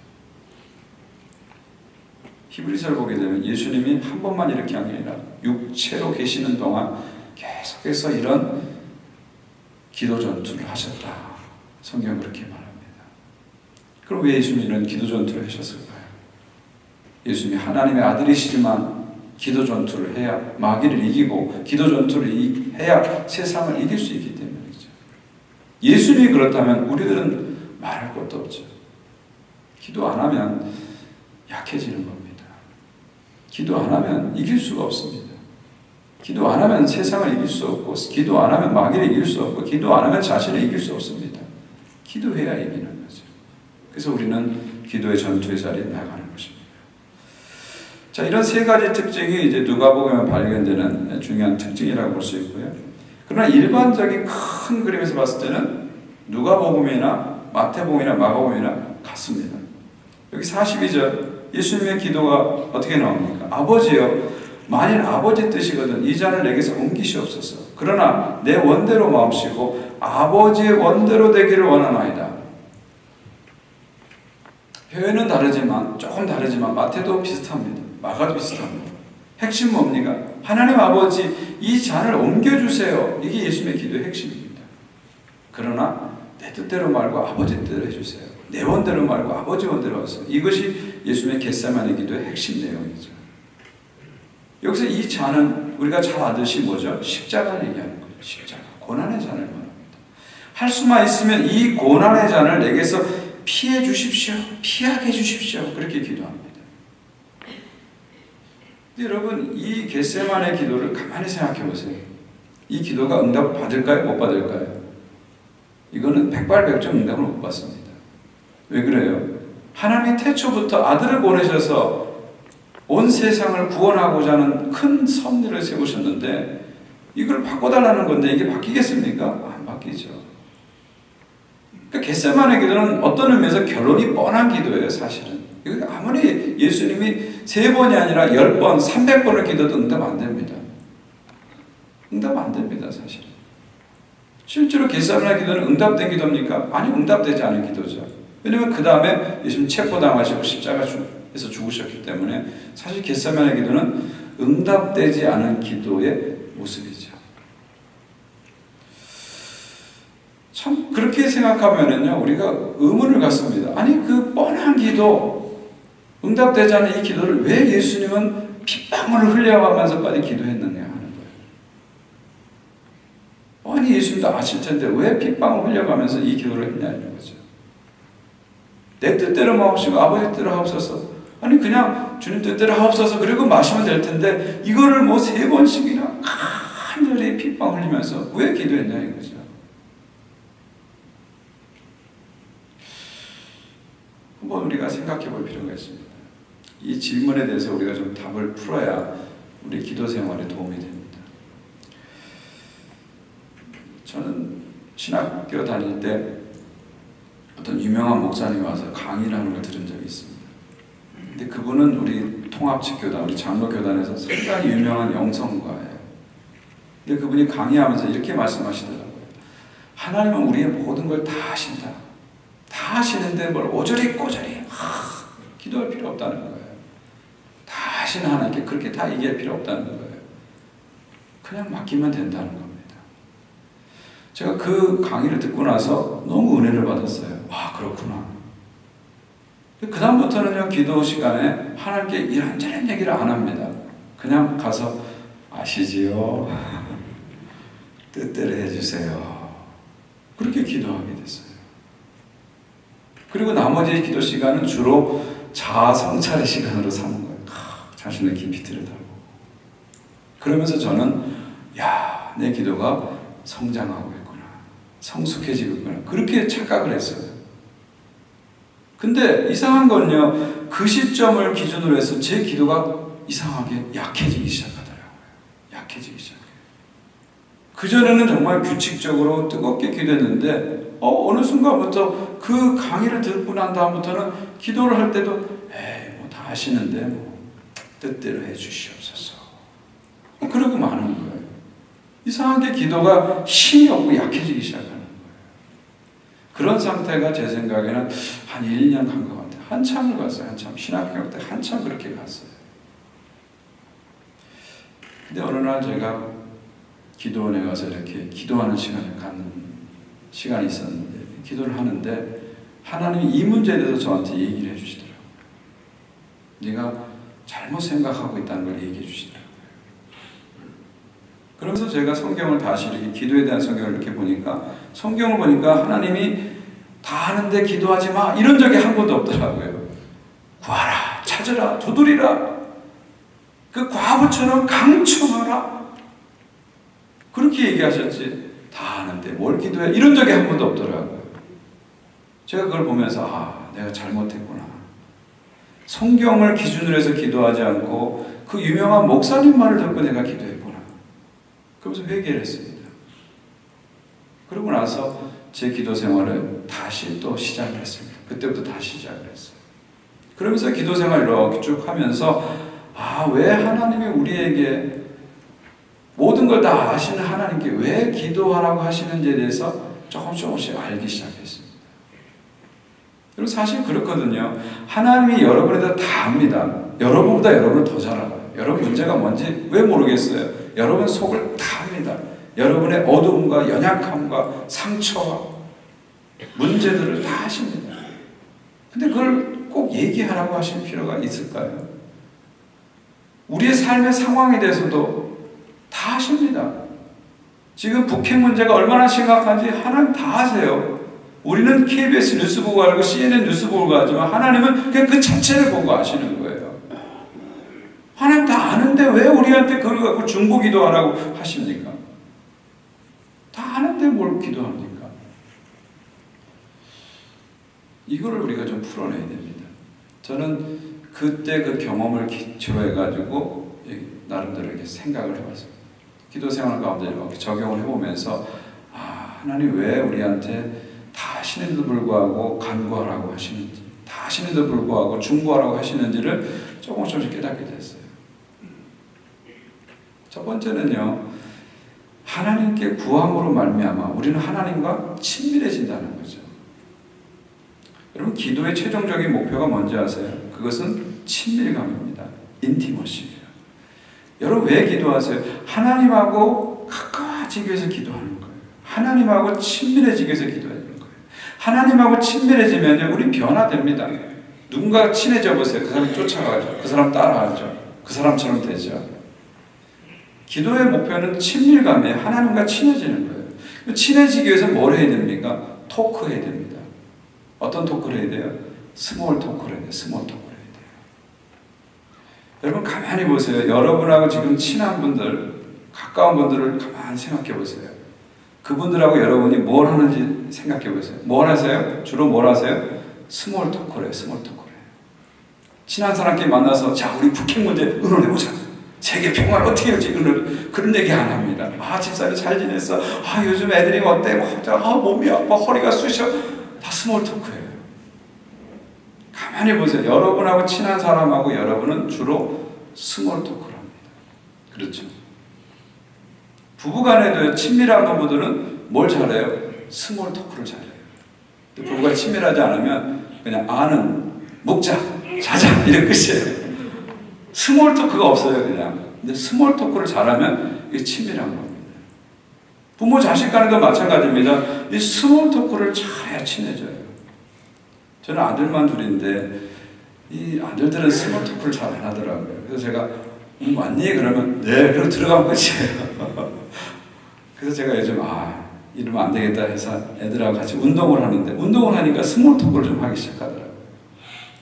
히브리서를 보게 되면 예수님이 한 번만 이렇게 한 게 아니라 육체로 계시는 동안 계속해서 이런 기도 전투를 하셨다. 성경 그렇게 말합니다. 그럼 왜 예수님이 이런 기도 전투를 하셨을까요? 예수님이 하나님의 아들이시지만 기도 전투를 해야 마귀를 이기고 기도 전투를 해야 세상을 이길 수 있기 때문이죠. 예수님이 그렇다면 우리들은 말할 것도 없죠. 기도 안 하면 약해지는 겁니다. 기도 안 하면 이길 수가 없습니다. 기도 안 하면 세상을 이길 수 없고 기도 안 하면 마귀를 이길 수 없고 기도 안 하면 자신을 이길 수 없습니다. 기도해야 이기는 거죠. 그래서 우리는 기도의 전투의 자리에 나가는 것입니다. 자, 이런 세 가지 특징이 이제 누가복음에 발견되는 중요한 특징이라고 볼 수 있고요. 그러나 일반적인 큰 그림에서 봤을 때는 누가복음이나 마태복음이나 마가복음이나 같습니다. 여기 42절 예수님의 기도가 어떻게 나옵니까? 아버지여, 만일 아버지 뜻이거든 이 잔을 내게서 옮기시옵소서. 그러나 내 원대로 마옵시고 아버지의 원대로 되기를 원하나이다. 표현은 다르지만 조금 다르지만 마태도 비슷합니다. 마가도 비슷합니다. 핵심 뭡니까? 하나님 아버지 이 잔을 옮겨주세요. 이게 예수님의 기도의 핵심입니다. 그러나 내 뜻대로 말고 아버지 뜻대로 해주세요. 내 원대로 말고 아버지 원대로 하세요. 이것이 예수님의 겟세마네 기도의 핵심 내용이죠. 여기서 이 잔은 우리가 잘 아듯이 뭐죠? 십자가를 얘기하는 거죠. 십자가. 고난의 잔을 말합니다. 할 수만 있으면 이 고난의 잔을 내게서 피해 주십시오. 피하게 해 주십시오. 그렇게 기도합니다. 여러분, 이 겟세마네 기도를 가만히 생각해 보세요. 이 기도가 응답 받을까요? 못 받을까요? 이거는 백발백중 응답을 못 받습니다. 왜 그래요? 하나님이 태초부터 아들을 보내셔서 온 세상을 구원하고자 하는 큰 섭리를 세우셨는데 이걸 바꿔달라는 건데 이게 바뀌겠습니까? 안 바뀌죠. 그러니까 겟세마네 기도는 어떤 의미에서 결론이 뻔한 기도예요, 사실은. 이거 아무리 예수님이 3번이 아니라 10번, 300번을 기도도 응답 안 됩니다. 응답 안 됩니다, 사실은. 실제로 겟세마네 기도는 응답된 기도입니까? 아니, 응답되지 않은 기도죠. 왜냐하면 그 다음에 예수님 체포당하시고 십자가에서 죽으셨기 때문에 사실 겟세마네 기도는 응답되지 않은 기도의 모습이죠. 참 그렇게 생각하면은요 우리가 의문을 갖습니다. 아니 그 뻔한 기도, 응답되지 않은 이 기도를 왜 예수님은 핏방울을 흘려가면서까지 기도했느냐 하는 거예요. 아니 예수님도 아실 텐데 왜 핏방울 흘려가면서 이 기도를 했냐는 거죠. 내 뜻대로 마옵시고 아버지 뜻대로 하옵소서. 아니 그냥 주님 뜻대로 하옵소서 그리고 마시면 될 텐데 이거를 뭐 3번씩이나 간절히 핏방울 흘리면서 왜 기도했냐 이거죠. 한번 우리가 생각해 볼 필요가 있습니다. 이 질문에 대해서 우리가 좀 답을 풀어야 우리 기도 생활에 도움이 됩니다. 저는 신학교 다닐 때 어떤 유명한 목사님이 와서 강의를 하는 걸 들은 적이 있습니다. 근데 그분은 우리 통합직교단, 우리 장로교단에서 상당히 유명한 영성가예요. 근데 그분이 강의하면서 이렇게 말씀하시더라고요. 하나님은 우리의 모든 걸 다 아신다. 다 아시는데 뭘 오저리 꼬저리 기도할 필요 없다는 거예요. 다 아시는 하나님께 그렇게 다 얘기할 필요 없다는 거예요. 그냥 맡기면 된다는 겁니다. 제가 그 강의를 듣고 나서 너무 은혜를 받았어요. 아 그렇구나. 그 다음부터는요 기도 시간에 하나님께 이런저런 얘기를 안 합니다. 그냥 가서 아시지요? 뜻대로 해주세요. 그렇게 기도하게 됐어요. 그리고 나머지 기도 시간은 주로 자아 성찰의 시간으로 삼은 거예요. 자신을 깊이 들여다보고. 그러면서 저는 내 기도가 성장하고 있구나. 성숙해지고 있구나. 그렇게 착각을 했어요. 근데 이상한 건요. 그 시점을 기준으로 해서 제 기도가 이상하게 약해지기 시작하더라고요. 약해지기 시작해요. 그전에는 정말 규칙적으로 뜨겁게 기도했는데 어느 순간부터 그 강의를 듣고 난 다음부터는 기도를 할 때도 뭐 다 하시는데 뭐 뜻대로 해주시옵소서. 그러고 마는 거예요. 이상하게 기도가 힘이 없고 약해지기 시작하는 거예요. 그런 상태가 제 생각에는 한 1년 간 것 같아요. 한참을 갔어요. 한참. 신학교 때 한참 그렇게 갔어요. 근데 어느 날 제가 기도원에 가서 이렇게 기도하는 시간을 갖는 시간이 있었는데 기도를 하는데 하나님이 이 문제에 대해서 저한테 얘기를 해주시더라고요. 네가 잘못 생각하고 있다는 걸 얘기해 주시더라고요. 그러면서 제가 성경을 다시 이렇게 기도에 대한 성경을 이렇게 보니까 성경을 보니까 하나님이 다 하는데 기도하지 마 이런 적이 한 번도 없더라고요. 구하라, 찾으라, 두드리라, 그 과부처럼 강청하라 그렇게 얘기하셨지 다 하는데 뭘 기도해 이런 적이 한 번도 없더라고요. 제가 그걸 보면서 내가 잘못했구나. 성경을 기준으로 해서 기도하지 않고 그 유명한 목사님 말을 듣고 내가 기도했구나. 그러면서 회개를 했습니다. 그러고 나서 제 기도 생활을 다시 또 시작을 했습니다. 그때부터 다시 시작을 했어요. 그러면서 기도 생활을 이렇게 쭉 하면서 왜 하나님이 우리에게 모든 걸 다 아시는 하나님께 왜 기도하라고 하시는지에 대해서 조금씩 알기 시작했습니다. 그리고 사실 그렇거든요. 하나님이 여러분에 대해 다 압니다. 여러분보다 여러분을 더 잘 알아요. 여러분 문제가 뭔지 왜 모르겠어요. 여러분 속을 다 압니다. 여러분의 어두움과 연약함과 상처와 문제들을 다 아십니다. 근데 그걸 꼭 얘기하라고 하실 필요가 있을까요? 우리의 삶의 상황에 대해서도 다 아십니다. 지금 북핵 문제가 얼마나 심각한지 하나님 다 아세요. 우리는 KBS 뉴스 보고 알고 CNN 뉴스 보고 알지만 하나님은 그냥 그 자체를 보고 아시는 거예요. 하나님 다 아는데 왜 우리한테 그걸 갖고 중보 기도하라고 하십니까? 다 아는데 뭘 기도합니까? 이거를 우리가 좀 풀어내야 됩니다. 저는 그때 그 경험을 기초로 해가지고 나름대로 이렇게 생각을 해봤어요. 기도 생활 가운데 이렇게 적용을 해보면서 하나님 왜 우리한테 다 하시는데도 불구하고 간구하라고 하시는지, 다 하시는데도 불구하고 중보하라고 하시는지를 조금씩 깨닫게 됐어요. 첫 번째는요, 하나님께 구함으로 말미암아 우리는 하나님과 친밀해진다는 거죠. 여러분, 기도의 최종적인 목표가 뭔지 아세요? 그것은 친밀감입니다. 인티머시예요. 여러분, 왜 기도하세요? 하나님하고 가까워지기 위해서 기도하는 거예요. 하나님하고 친밀해지기 위해서 기도하는 거예요. 하나님하고 친밀해지면 우리 변화됩니다. 누군가 친해져 보세요. 그 사람 쫓아가죠. 그 사람 따라하죠. 그 사람처럼 되죠. 기도의 목표는 친밀감이에요. 하나님과 친해지는 거예요. 친해지기 위해서 뭘 해야 됩니까? 토크해야 됩니다. 어떤 토크를 해야 돼요? 스몰 토크를 해야 돼요. 스몰 토크를 해야 돼요. 여러분, 가만히 보세요. 여러분하고 지금 친한 분들, 가까운 분들을 가만히 생각해 보세요. 그분들하고 여러분이 뭘 하는지 생각해 보세요. 뭘 하세요? 주로 뭘 하세요? 스몰 토크를 해요. 스몰 토크를 해요. 친한 사람끼리 만나서 자, 우리 북핵 문제 의논해보자. 세계 평화를 어떻게 할지 그런 얘기 안 합니다. 집사님 잘 지냈어? 요즘 애들이 어때? 몸이 아파, 허리가 쑤셔. 다 스몰 토크예요. 가만히 보세요. 여러분하고 친한 사람하고 여러분은 주로 스몰 토크를 합니다. 그렇죠? 부부간에도 친밀한 부부들은 뭘 잘해요? 스몰 토크를 잘해요. 부부가 친밀하지 않으면 그냥 아는, 먹자, 자자 이런 끝이에요. 스몰 토크가 없어요, 그냥. 근데 스몰 토크를 잘하면 이게 친밀한 겁니다. 부모 자식 간에도 마찬가지입니다. 이 스몰 토크를 잘해야 친해져요. 저는 아들만 둘인데 이 아들들은 스몰 토크를 잘 안 하더라고요. 그래서 제가 왔니? 그러면 네, 그럼 들어가면 끝이에요. 그래서 제가 요즘 이러면 안 되겠다 해서 애들하고 같이 운동을 하는데 운동을 하니까 스몰 토크를 좀 하기 시작하더라고요.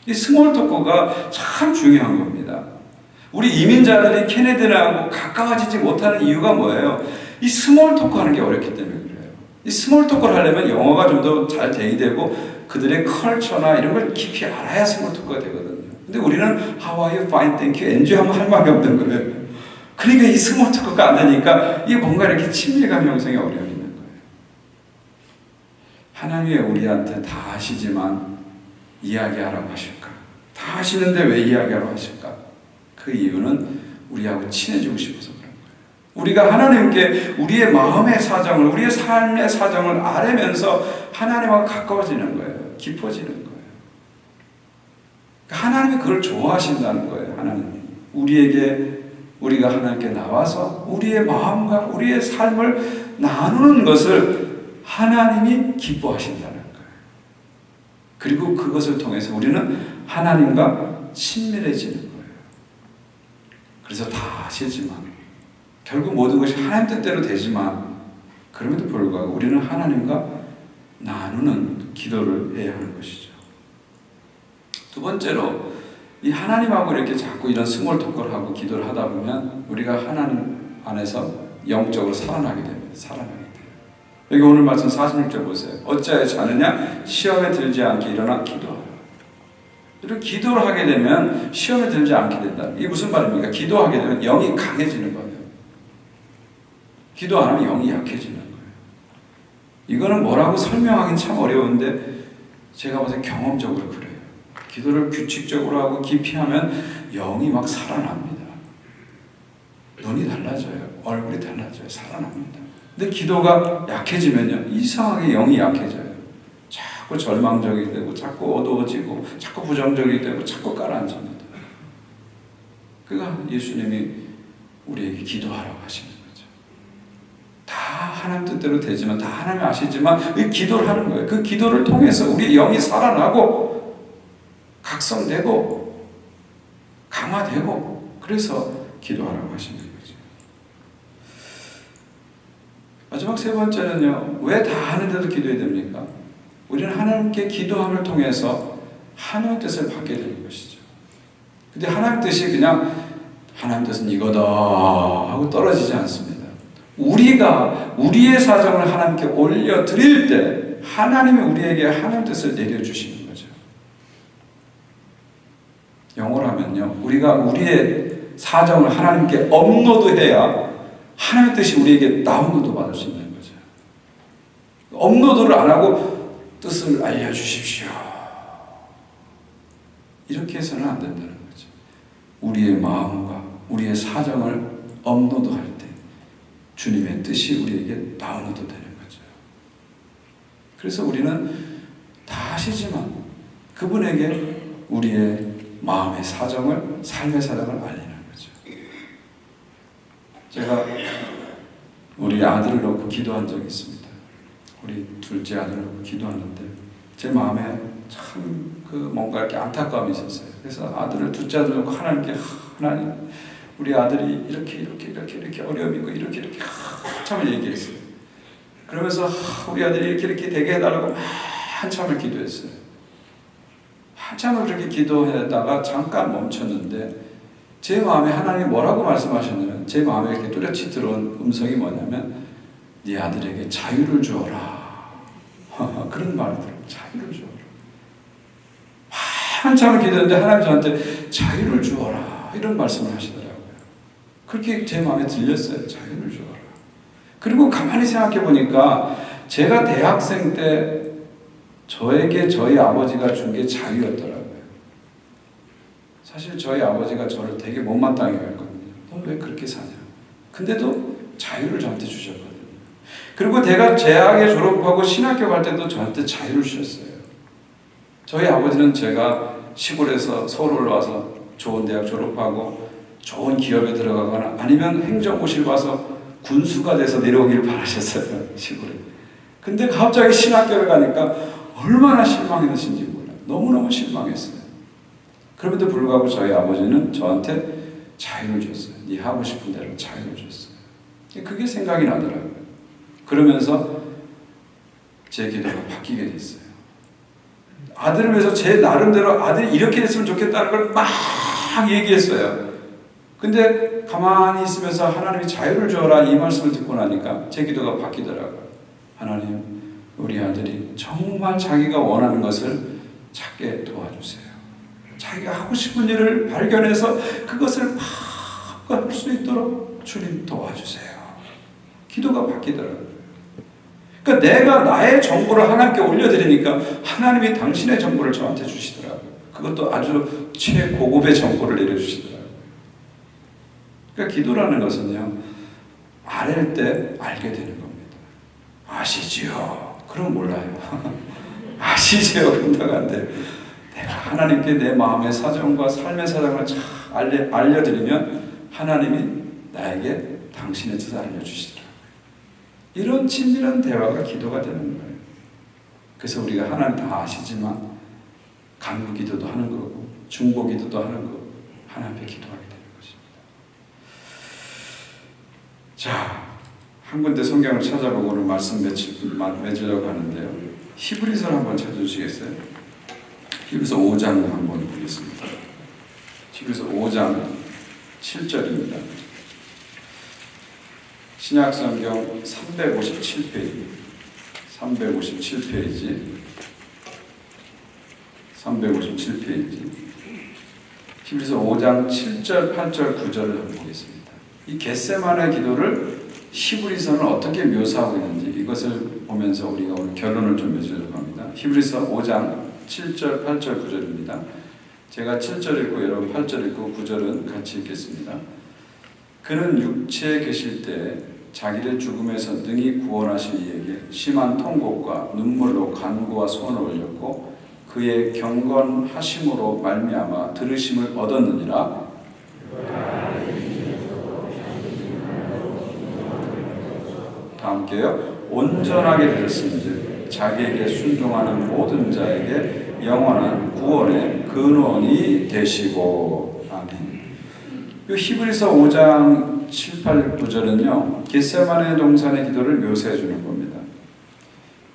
이 스몰 토크가 참 중요한 겁니다. 우리 이민자들이 캐네디하고 가까워지지 못하는 이유가 뭐예요? 이 스몰 토크 하는 게 어렵기 때문에 그래요. 이 스몰 토크를 하려면 영어가 좀 더 잘 대입되고 그들의 컬처나 이런 걸 깊이 알아야 스몰 토크가 되거든요. 근데 우리는 How are you? Fine, thank you. Enjoy 하면 할 말이 없는 거예요. 그러니까 이 스몰 토크가 안 되니까 이게 뭔가 이렇게 친밀감 형성에 어려움이 있는 거예요. 하나님이 우리한테 다 하시지만 이야기하라고 하실까? 다 하시는데 왜 이야기하라고 하실까? 그 이유는 우리하고 친해지고 싶어서 그런 거예요. 우리가 하나님께 우리의 마음의 사정을, 우리의 삶의 사정을 알면서 하나님하고 가까워지는 거예요. 깊어지는 거예요. 하나님이 그걸 좋아하신다는 거예요. 하나님이 우리가 하나님께 나와서 우리의 마음과 우리의 삶을 나누는 것을 하나님이 기뻐하신다는 거예요. 그리고 그것을 통해서 우리는 하나님과 친밀해지는 거예요. 그래서 다 하시지만 결국 모든 것이 하나님 뜻대로 되지만 그럼에도 불구하고 우리는 하나님과 나누는 기도를 해야 하는 것이죠. 두 번째로 이 하나님하고 이렇게 자꾸 이런 스몰 토크를 하고 기도를 하다 보면 우리가 하나님 안에서 영적으로 살아나게 됩니다. 살아나게 돼요. 여기 오늘 말씀 46절 보세요. 어찌하여 자느냐? 시험에 들지 않게 일어나 기도하라. 이렇게 기도를 하게 되면 시험에 들지 않게 된다. 이게 무슨 말입니까? 기도하게 되면 영이 강해지는 거예요. 기도 안 하면 영이 약해지는 거예요. 이거는 뭐라고 설명하기는 참 어려운데 제가 봐서 경험적으로 그래요. 기도를 규칙적으로 하고 깊이 하면 영이 막 살아납니다. 눈이 달라져요. 얼굴이 달라져요. 살아납니다. 근데 기도가 약해지면요. 이상하게 영이 약해져요. 자꾸 절망적이 되고 자꾸 어두워지고 자꾸 부정적이 되고 자꾸 가라앉습니다. 그러니까 예수님이 우리에게 기도하라고 하시는 거죠. 다 하나님 뜻대로 되지만 다 하나님이 아시지만 이 기도를 하는 거예요. 그 기도를 통해서 우리 영이 살아나고 각성되고 강화되고 그래서 기도하라고 하시는 거죠. 마지막 세 번째는요. 왜 다 하는데도 기도해야 됩니까? 우리는 하나님께 기도함을 통해서 하나님의 뜻을 받게 되는 것이죠. 근데 하나님의 뜻이 그냥 하나님의 뜻은 이거다 하고 떨어지지 않습니다. 우리가 우리의 사정을 하나님께 올려드릴 때 하나님이 우리에게 하나님의 뜻을 내려주시는 거죠. 영어로 하면요, 우리가 우리의 사정을 하나님께 업로드해야 하나님의 뜻이 우리에게 다운로드 받을 수 있는 거죠. 업로드를 안 하고 뜻을 알려주십시오, 이렇게 해서는 안 된다는 거죠. 우리의 마음과 우리의 사정을 업로드할 때 주님의 뜻이 우리에게 다운로드 되는 거죠. 그래서 우리는 다 아시지만 그분에게 우리의 마음의 사정을, 삶의 사정을 알리는 거죠. 제가 우리 아들을 놓고 기도한 적이 있습니다. 우리 둘째 아들을 놓고 기도하는데 제 마음에 참 뭔가 이렇게 안타까움이 있었어요. 그래서 아들을, 둘째 아들을 놓고 하나님께, 하나님, 우리 아들이 이렇게 어려움이 있고 이렇게 한참을 얘기했어요. 그러면서 우리 아들이 이렇게 되게 해달라고 한참을 기도했어요. 한참을 그렇게 기도하다가 잠깐 멈췄는데 제 마음에 하나님이 뭐라고 말씀하셨냐면, 제 마음에 이렇게 뚜렷이 들어온 음성이 뭐냐면, 네 아들에게 자유를 주어라. 그런 말을 들어요. 자유를 주어라. 한참을 기도했는데 하나님 저한테 자유를 주어라, 이런 말씀을 하시더라고요. 그렇게 제 마음에 들렸어요. 자유를 주어라. 그리고 가만히 생각해 보니까 제가 대학생 때 저에게 저희 아버지가 준 게 자유였더라고요. 사실 저희 아버지가 저를 되게 못마땅해 했거든요. 너 왜 그렇게 사냐. 근데도 자유를 저한테 주셨거든요. 그리고 제가 대학에 졸업하고 신학교 갈 때도 저한테 자유를 주셨어요. 저희 아버지는 제가 시골에서 서울 올라와서 좋은 대학 졸업하고 좋은 기업에 들어가거나 아니면 행정고시를 와서 군수가 돼서 내려오기를 바라셨어요, 시골에. 근데 갑자기 신학교를 가니까 얼마나 실망했는지 몰라요. 너무너무 실망했어요. 그럼에도 불구하고 저희 아버지는 저한테 자유를 줬어요. 네 하고 싶은 대로 자유를 줬어요. 그게 생각이 나더라고요. 그러면서 제 기도가 바뀌게 됐어요. 아들을 위해서 제 나름대로 아들이 이렇게 됐으면 좋겠다는 걸 막 얘기했어요. 근데 가만히 있으면서 하나님이 자유를 주어라, 이 말씀을 듣고 나니까 제 기도가 바뀌더라고요. 하나님, 우리 아들이 정말 자기가 원하는 것을 찾게 도와주세요. 자기가 하고 싶은 일을 발견해서 그것을 막 할 수 있도록 주님 도와주세요. 기도가 바뀌더라고요. 그러니까 내가 나의 정보를 하나님께 올려드리니까 하나님이 당신의 정보를 저한테 주시더라고요. 그것도 아주 최고급의 정보를 내려주시더라고요. 그러니까 기도라는 것은요, 아랠 때 알게 되는 겁니다. 아시지요? 그럼 몰라요. 아시지요? 그런다고 안 돼요. 내가 하나님께 내 마음의 사정과 삶의 사정을 잘 알려드리면 하나님이 나에게 당신의 뜻을 알려주시더라고요. 이런 친밀한 대화가 기도가 되는 거예요. 그래서 우리가 하나님 다 아시지만 간구 기도도 하는 거고 중보 기도도 하는 거고 하나님 앞에 기도하게 되는 것입니다. 자, 한 군데 성경을 찾아보고 오늘 말씀 맺으려고 하는데요. 히브리서를 한번 찾아주시겠어요? 히브리서 5장 한번 보겠습니다. 히브리서 5장 7절입니다. 신약성경 357페이지 357페이지 히브리서 5장 7절, 8절, 9절을 한번 보겠습니다. 이 겟세마네 기도를 히브리서는 어떻게 묘사하고 있는지 이것을 보면서 우리가 오늘 결론을 좀 맺으려고 합니다. 히브리서 5장 7절, 8절, 9절입니다. 제가 7절 읽고 여러분 8절 읽고 9절은 같이 읽겠습니다. 그는 육체에 계실 때 자기를 죽음에서 능히 구원하실 이에게 심한 통곡과 눈물로 간구와 소원을 올렸고 그의 경건하심으로 말미암아 들으심을 얻었느니라. 다 함께요. 온전하게 되었은즉 자기에게 순종하는 모든 자에게 영원한 구원의 근원이 되시고. 아멘. 이 히브리서 5장 7, 8, 9절은요 겟세마네 동산의 기도를 묘사해 주는 겁니다.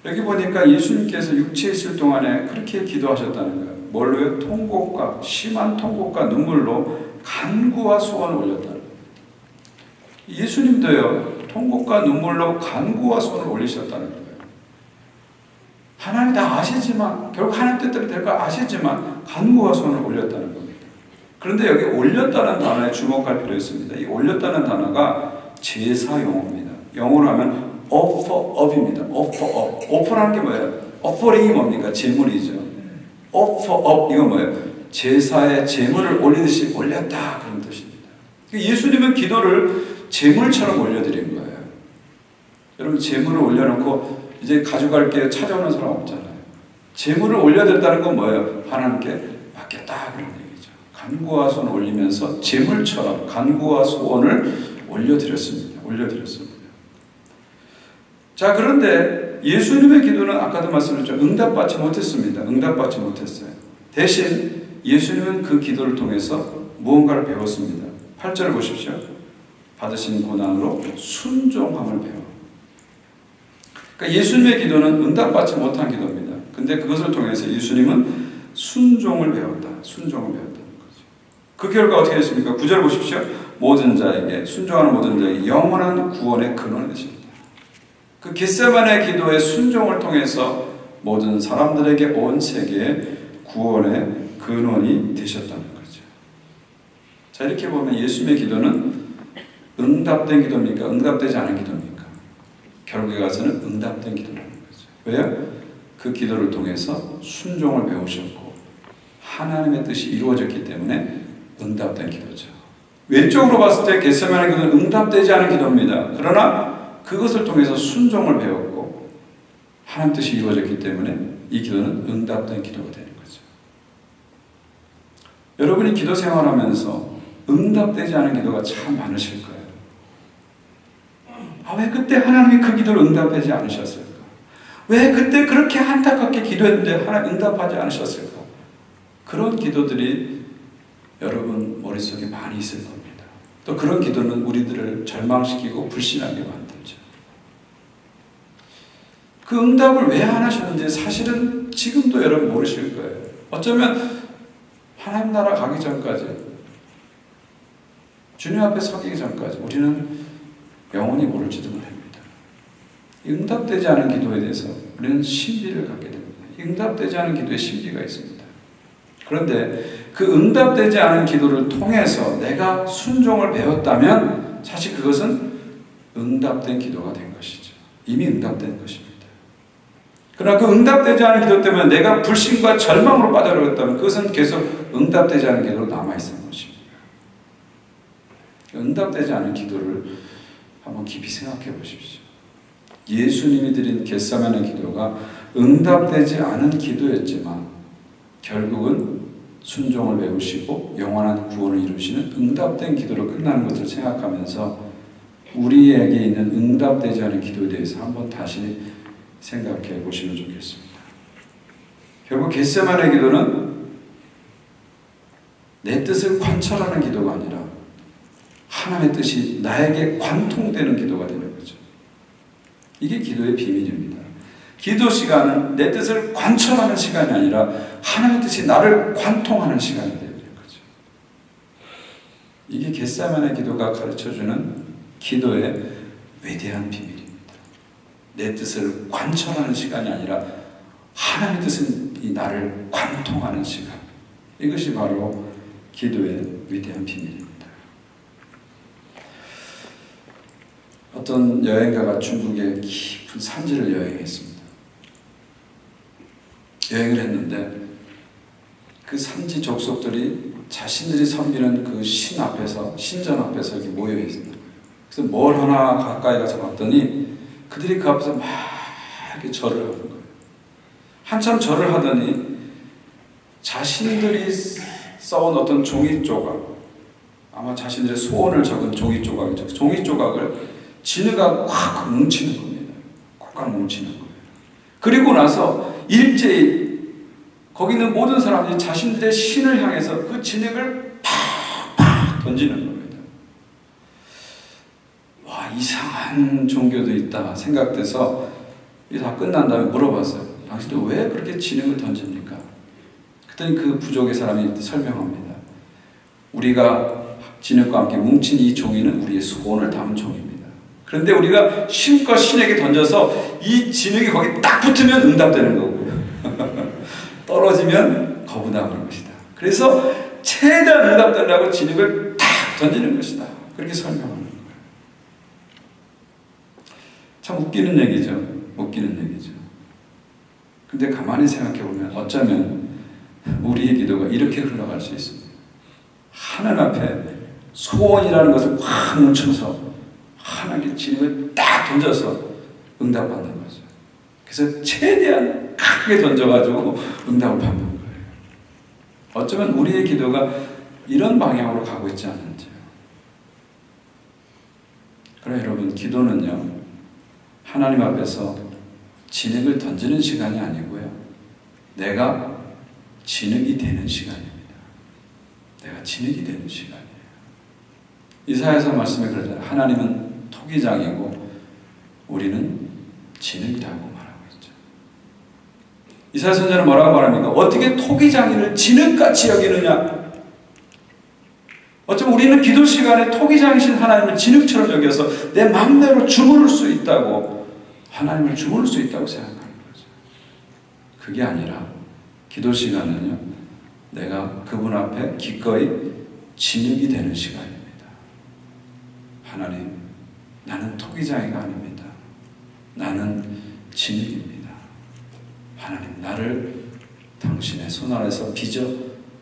여기 보니까 예수님께서 육체에 있을 동안에 그렇게 기도하셨다는 거예요. 뭘로요? 통곡과 심한 통곡과 눈물로 간구와 소원을 올렸다는 거예요. 예수님도요 통곡과 눈물로 간구와 소원을 올리셨다는 거예요. 하나님 다 아시지만 결국 하나님 뜻대로 될 걸 아시지만 간구와 소원을 올렸다는 겁니다. 그런데 여기 올렸다는 단어에 주목할 필요가 있습니다. 이 올렸다는 단어가 제사 용어입니다. 영어로 하면 offer up입니다. offer up. offer라는 게 뭐예요? offering이 뭡니까? 제물이죠. offer up 이건 뭐예요? 제사에 제물을 올리듯이 올렸다 그런 뜻입니다. 예수님은 기도를 제물처럼 올려드린 거예요. 여러분 제물을 올려놓고 이제 가져갈게요 찾아오는 사람 없잖아요. 제물을 올려드렸다는 건 뭐예요? 하나님께 맡겼다 그런 얘기죠. 간구와 손을 올리면서 제물처럼 간구와 소원을 올려드렸습니다. 자, 그런데 예수님의 기도는 아까도 말씀드렸죠. 응답받지 못했습니다. 응답받지 못했어요. 대신 예수님은 그 기도를 통해서 무언가를 배웠습니다. 8절을 보십시오. 받으신 고난으로 순종함을 배워. 그러니까 예수님의 기도는 응답받지 못한 기도입니다. 근데 그것을 통해서 예수님은 순종을 배웠다. 순종을 배웠다는 거죠. 그 결과 어떻게 됐습니까? 9절 보십시오. 모든 자에게 순종하는 모든 자에게 영원한 구원의 근원이 되십니다. 그 겟세마네 기도의 순종을 통해서 모든 사람들에게 온 세계에 구원의 근원이 되셨다는 거죠. 자, 이렇게 보면 예수님의 기도는 응답된 기도입니까? 응답되지 않은 기도입니까? 결국에 가서는 응답된 기도라는 거죠. 왜요? 그 기도를 통해서 순종을 배우셨고 하나님의 뜻이 이루어졌기 때문에 응답된 기도죠. 왼쪽으로 봤을 때 겟세마네 기도는 응답되지 않은 기도입니다. 그러나 그것을 통해서 순종을 배웠고 하나님 뜻이 이루어졌기 때문에 이 기도는 응답된 기도가 되는 거죠. 여러분이 기도 생활하면서 응답되지 않은 기도가 참 많으실 거예요. 왜 그때 하나님이 그 기도를 응답하지 않으셨을까? 왜 그때 그렇게 안타깝게 기도했는데 하나님 응답하지 않으셨을까? 그런 기도들이 여러분 머릿속에 많이 있을 겁니다. 또 그런 기도는 우리들을 절망시키고 불신하게 만들죠. 그 응답을 왜 안 하셨는지 사실은 지금도 여러분 모르실 거예요. 어쩌면 하나님 나라 가기 전까지, 주님 앞에 서기 전까지 우리는 영원히 모를지도 모릅니다. 응답되지 않은 기도에 대해서 우리는 신비를 갖게 됩니다. 응답되지 않은 기도에 신비가 있습니다. 그런데 그 응답되지 않은 기도를 통해서 내가 순종을 배웠다면 사실 그것은 응답된 기도가 된 것이죠. 이미 응답된 것입니다. 그러나 그 응답되지 않은 기도 때문에 내가 불신과 절망으로 빠져들었다면 그것은 계속 응답되지 않은 기도로 남아있는 것입니다. 응답되지 않은 기도를 한번 깊이 생각해 보십시오. 예수님이 드린 겟세마네 기도가 응답되지 않은 기도였지만 결국은 순종을 배우시고 영원한 구원을 이루시는 응답된 기도로 끝나는 것을 생각하면서 우리에게 있는 응답되지 않은 기도에 대해서 한번 다시 생각해 보시면 좋겠습니다. 결국 겟세마네 기도는 내 뜻을 관철하는 기도가 아니라 하나님의 뜻이 나에게 관통되는 기도가 되는 거죠. 이게 기도의 비밀입니다. 기도 시간은 내 뜻을 관철하는 시간이 아니라 하나님의 뜻이 나를 관통하는 시간이 되는 거죠. 이게 겟세마네 기도가 가르쳐주는 기도의 위대한 비밀입니다. 내 뜻을 관철하는 시간이 아니라 하나님의 뜻은 이 나를 관통하는 시간. 이것이 바로 기도의 위대한 비밀입니다. 어떤 여행가가 중국의 깊은 산지를 여행했습니다. 여행을 했는데 그 산지 족속들이 자신들이 섬기는 그 신 앞에서, 신전 앞에서 이렇게 모여 있는 거예요. 그래서 뭘 하나 가까이 가서 봤더니 그들이 그 앞에서 막 이렇게 절을 하는 거예요. 한참 절을 하더니 자신들이 써온 어떤 종이 조각, 아마 자신들의 소원을 적은 종이 조각이죠. 종이 조각을 진흙가 꽉 뭉치는 겁니다. 꽉 뭉치는 거예요. 그리고 나서 일제히 거기 있는 모든 사람들이 자신들의 신을 향해서 그 진흙을 팍팍 던지는 겁니다. 와, 이상한 종교도 있다 생각돼서 다 끝난 다음에 물어봤어요. 당신들 왜 그렇게 진흙을 던집니까? 그랬더니 그 부족의 사람이 설명합니다. 우리가 진흙과 함께 뭉친 이 종이는 우리의 소원을 담은 종입니다. 그런데 우리가 신과 신에게 던져서 이 진흙이 거기 딱 붙으면 응답되는 거고요. 떨어지면 거부당하는 것이다. 그래서 최대한 응답달라고 진흙을 탁 던지는 것이다. 그렇게 설명하는 거예요. 참 웃기는 얘기죠. 웃기는 얘기죠. 근데 가만히 생각해 보면 어쩌면 우리의 기도가 이렇게 흘러갈 수 있습니다. 하나님 앞에 소원이라는 것을 확 뭉쳐서 하나님께 진흙을 딱 던져서 응답받는 거죠. 그래서 최대한 크게 던져가지고 응답을 받는 거예요. 어쩌면 우리의 기도가 이런 방향으로 가고 있지 않은지요. 그래 여러분, 기도는요 하나님 앞에서 진흙을 던지는 시간이 아니고요, 내가 진흙이 되는 시간입니다. 내가 진흙이 되는 시간이에요. 이사야서 말씀에 그러잖아요. 하나님은 토기장이고 우리는 진흙이라고 말하고 있죠. 이사야 선지자는 뭐라고 말합니까? 어떻게 토기장이를 진흙같이 여기느냐? 어쩌면 우리는 기도 시간에 토기장이신 하나님을 진흙처럼 여겨서 내 마음대로 주무를 수 있다고, 하나님을 주무를 수 있다고 생각하는 거죠. 그게 아니라 기도 시간은요, 내가 그분 앞에 기꺼이 진흙이 되는 시간입니다. 하나님, 나는 토기장이가 아닙니다. 나는 진흙입니다. 하나님, 나를 당신의 손 아래서 빚어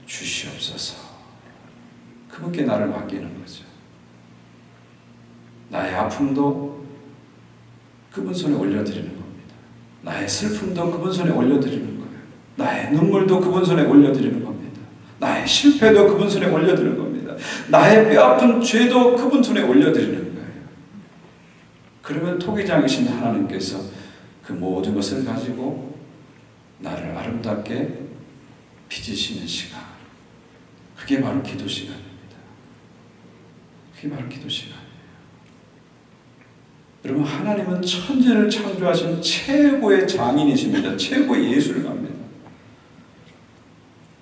주시옵소서. 그분께 나를 맡기는 거죠. 나의 아픔도 그분 손에 올려드리는 겁니다. 나의 슬픔도 그분 손에 올려드리는 거예요. 나의 눈물도 그분 손에 올려드리는 겁니다. 나의 실패도 그분 손에 올려드리는 겁니다. 나의 뼈아픈 죄도 그분 손에 올려드리는 거예요. 그러면 토기장이신 하나님께서 그 모든 것을 가지고 나를 아름답게 빚으시는 시간, 그게 바로 기도 시간입니다. 그게 바로 기도 시간이에요. 여러분, 하나님은 천지를 창조하신 최고의 장인이십니다. 최고의 예술가입니다.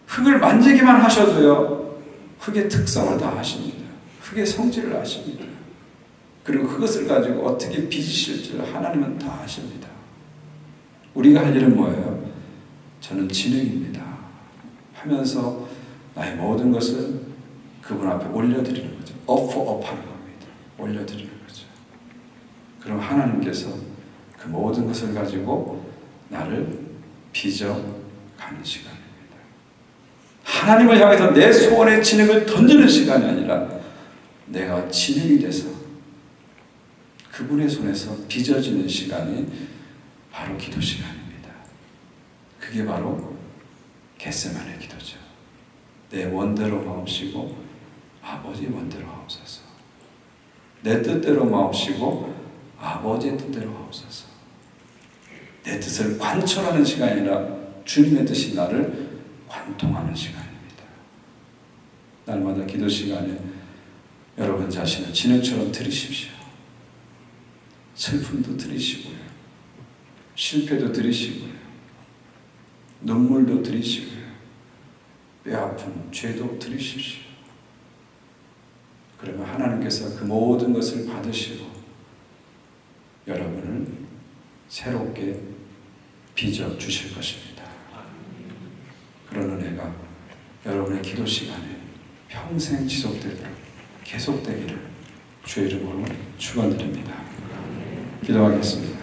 흙을 만지기만 하셔도요, 흙의 특성을 다 아십니다. 흙의 성질을 아십니다. 그리고 그것을 가지고 어떻게 빚으실지를 하나님은 다 아십니다. 우리가 할 일은 뭐예요? 저는 진흙입니다 하면서 나의 모든 것을 그분 앞에 올려드리는 거죠. offer 하는 겁니다. 올려드리는 거죠. 그럼 하나님께서 그 모든 것을 가지고 나를 빚어가는 시간입니다. 하나님을 향해서 내 소원의 진흙을 던지는 시간이 아니라 내가 진흙이 돼서 그분의 손에서 빚어지는 시간이 바로 기도 시간입니다. 그게 바로 겟세마네 기도죠. 내 원대로 마옵시고 아버지 원대로 하옵소서. 내 뜻대로 마옵시고 아버지의 뜻대로 하옵소서. 내 뜻을 관철하는 시간이 아니라 주님의 뜻이 나를 관통하는 시간입니다. 날마다 기도 시간에 여러분 자신을 진흙처럼 들이십시오. 슬픔도 들이시고요, 실패도 들이시고요, 눈물도 들이시고요, 뼈아픈 죄도 들이십시오. 그러면 하나님께서 그 모든 것을 받으시고 여러분을 새롭게 빚어 주실 것입니다. 그런 은혜가 여러분의 기도 시간에 평생 지속되도록 계속되기를 주의 이름으로 축원드립니다. 기도하겠습니다.